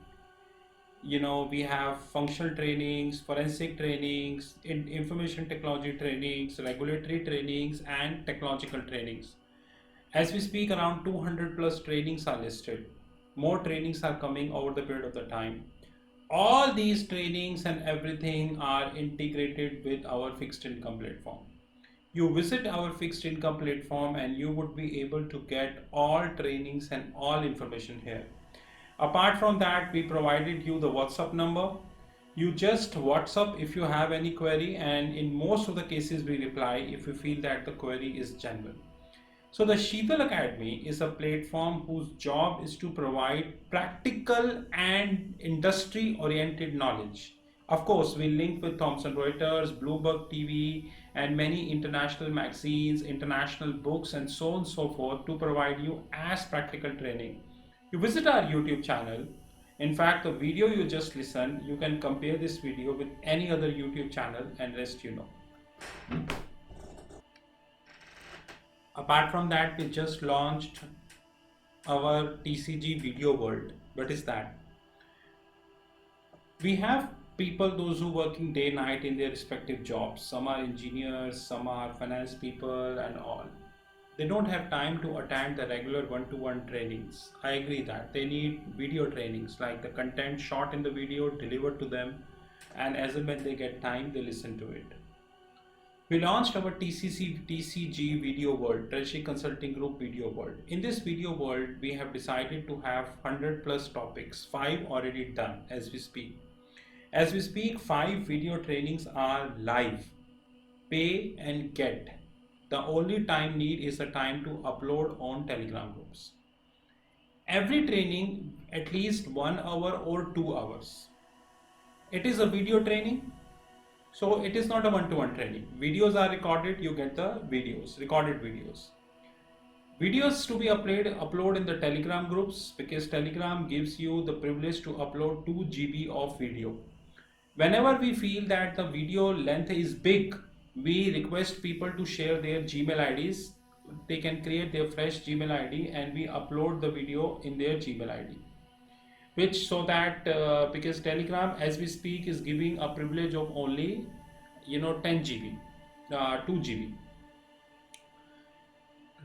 We have functional trainings, forensic trainings, information technology trainings, regulatory trainings, and technological trainings. As we speak, around 200 plus trainings are listed. More trainings are coming over the period of the time. All these trainings and everything are integrated with our fixed income platform. You visit our fixed income platform and you would be able to get all trainings and all information here. Apart from that, we provided you the WhatsApp number. You just WhatsApp if you have any query, and in most of the cases we reply if we feel that the query is genuine. So the Sheetal Academy is a platform whose job is to provide practical and industry oriented knowledge. Of course, we link with Thomson Reuters, Bloomberg TV, and many international magazines, international books, and so on and so forth to provide you as practical training. You visit our YouTube channel. In fact, the video you just listened, you can compare this video with any other YouTube channel and rest you know. Apart from that, we just launched our TCG Video World. What is that? We have people, those who working day night in their respective jobs. Some are engineers, some are finance people and all. They don't have time to attend the regular one-to-one trainings. I agree that they need video trainings, like the content shot in the video delivered to them, and as and when they get time, they listen to it. We launched our TCG Video World, Treasury Consulting Group Video World. In this video world, we have decided to have 100 plus topics, 5 already done as we speak. As we speak, 5 video trainings are live. Pay and get. The only time need is the time to upload on Telegram groups. Every training at least 1 hour or 2 hours. It is a video training. So it is not a one-to-one training. Videos are recorded, you get the videos, recorded videos. Videos to be upload in the Telegram groups, because Telegram gives you the privilege to upload 2 GB of video. Whenever we feel that the video length is big, we request people to share their Gmail IDs. They can create their fresh Gmail ID and we upload the video in their Gmail ID. Which so that because Telegram as we speak is giving a privilege of only 10 GB, 2 GB.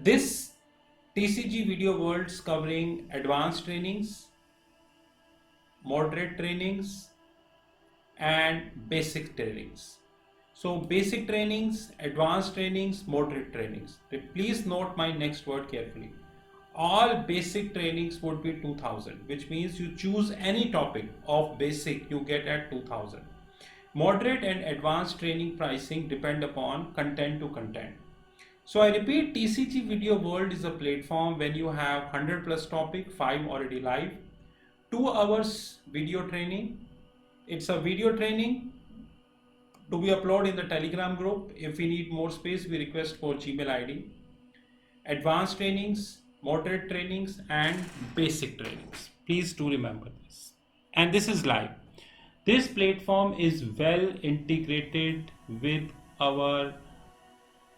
This TCG video worlds covering advanced trainings, moderate trainings and basic trainings. So basic trainings, advanced trainings, moderate trainings. Please note my next word carefully. All basic trainings would be 2000, which means you choose any topic of basic, you get at 2000. Moderate and advanced training pricing depend upon content to content. So I repeat, TCG Video World is a platform when you have 100 plus topic, 5 already live, 2 hours video training. It's a video training to be uploaded in the Telegram group. If we need more space, we request for Gmail ID. Advanced trainings, moderate trainings and basic trainings. Please do remember this. And this is live. This platform is well integrated with our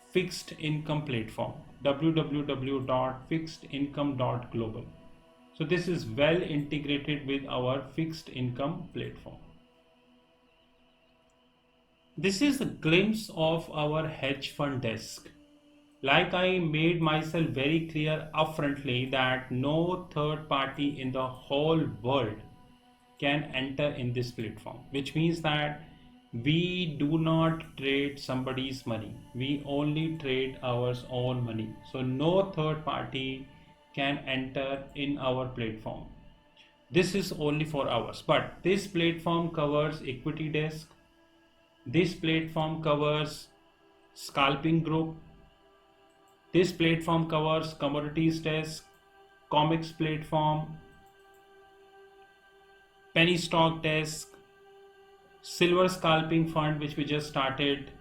fixed income platform, www.fixedincome.global. So this is well integrated with our fixed income platform. This is a glimpse of our hedge fund desk. Like I made myself very clear upfrontly that no third party in the whole world can enter in this platform, which means that we do not trade somebody's money. We only trade our own money. So no third party can enter in our platform. This is only for ours. But this platform covers equity desk. This platform covers scalping group. This platform covers commodities desk, comics platform, penny stock desk, silver scalping fund which we just started,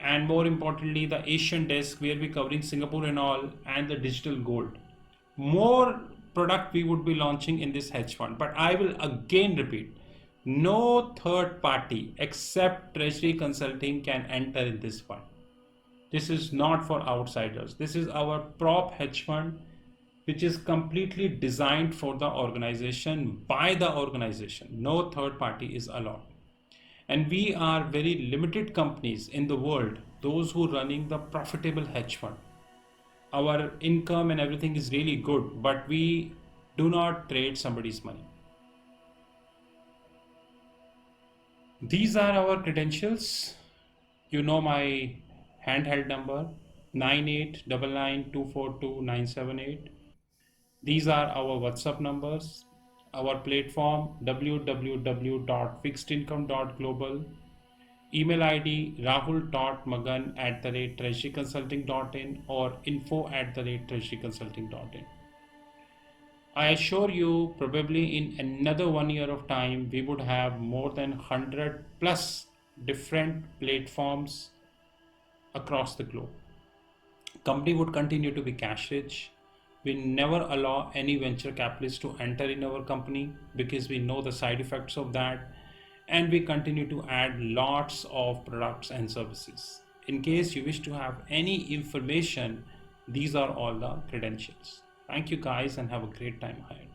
and more importantly the Asian desk where we're covering Singapore and all, and the digital gold. More product we would be launching in this hedge fund, but I will again repeat, no third party except Treasury Consulting can enter in this fund. This is not for outsiders. This is our prop hedge fund, which is completely designed for the organization, by the organization. No third party is allowed. And we are very limited companies in the world, those who are running the profitable hedge fund. Our income and everything is really good, but we do not trade somebody's money. These are our credentials. You know my handheld number 9899242978. These are our WhatsApp numbers, our platform www.fixedincome.global, email ID rahul.magan@treasuryconsulting.in or info@treasuryconsulting.in. I assure you, probably in another 1 year of time, we would have more than 100 plus different platforms across the globe. Company would continue to be cash rich. We never allow any venture capitalists to enter in our company because we know the side effects of that, and we continue to add lots of products and services. In case you wish to have any information, these are all the credentials. Thank you guys and have a great time ahead.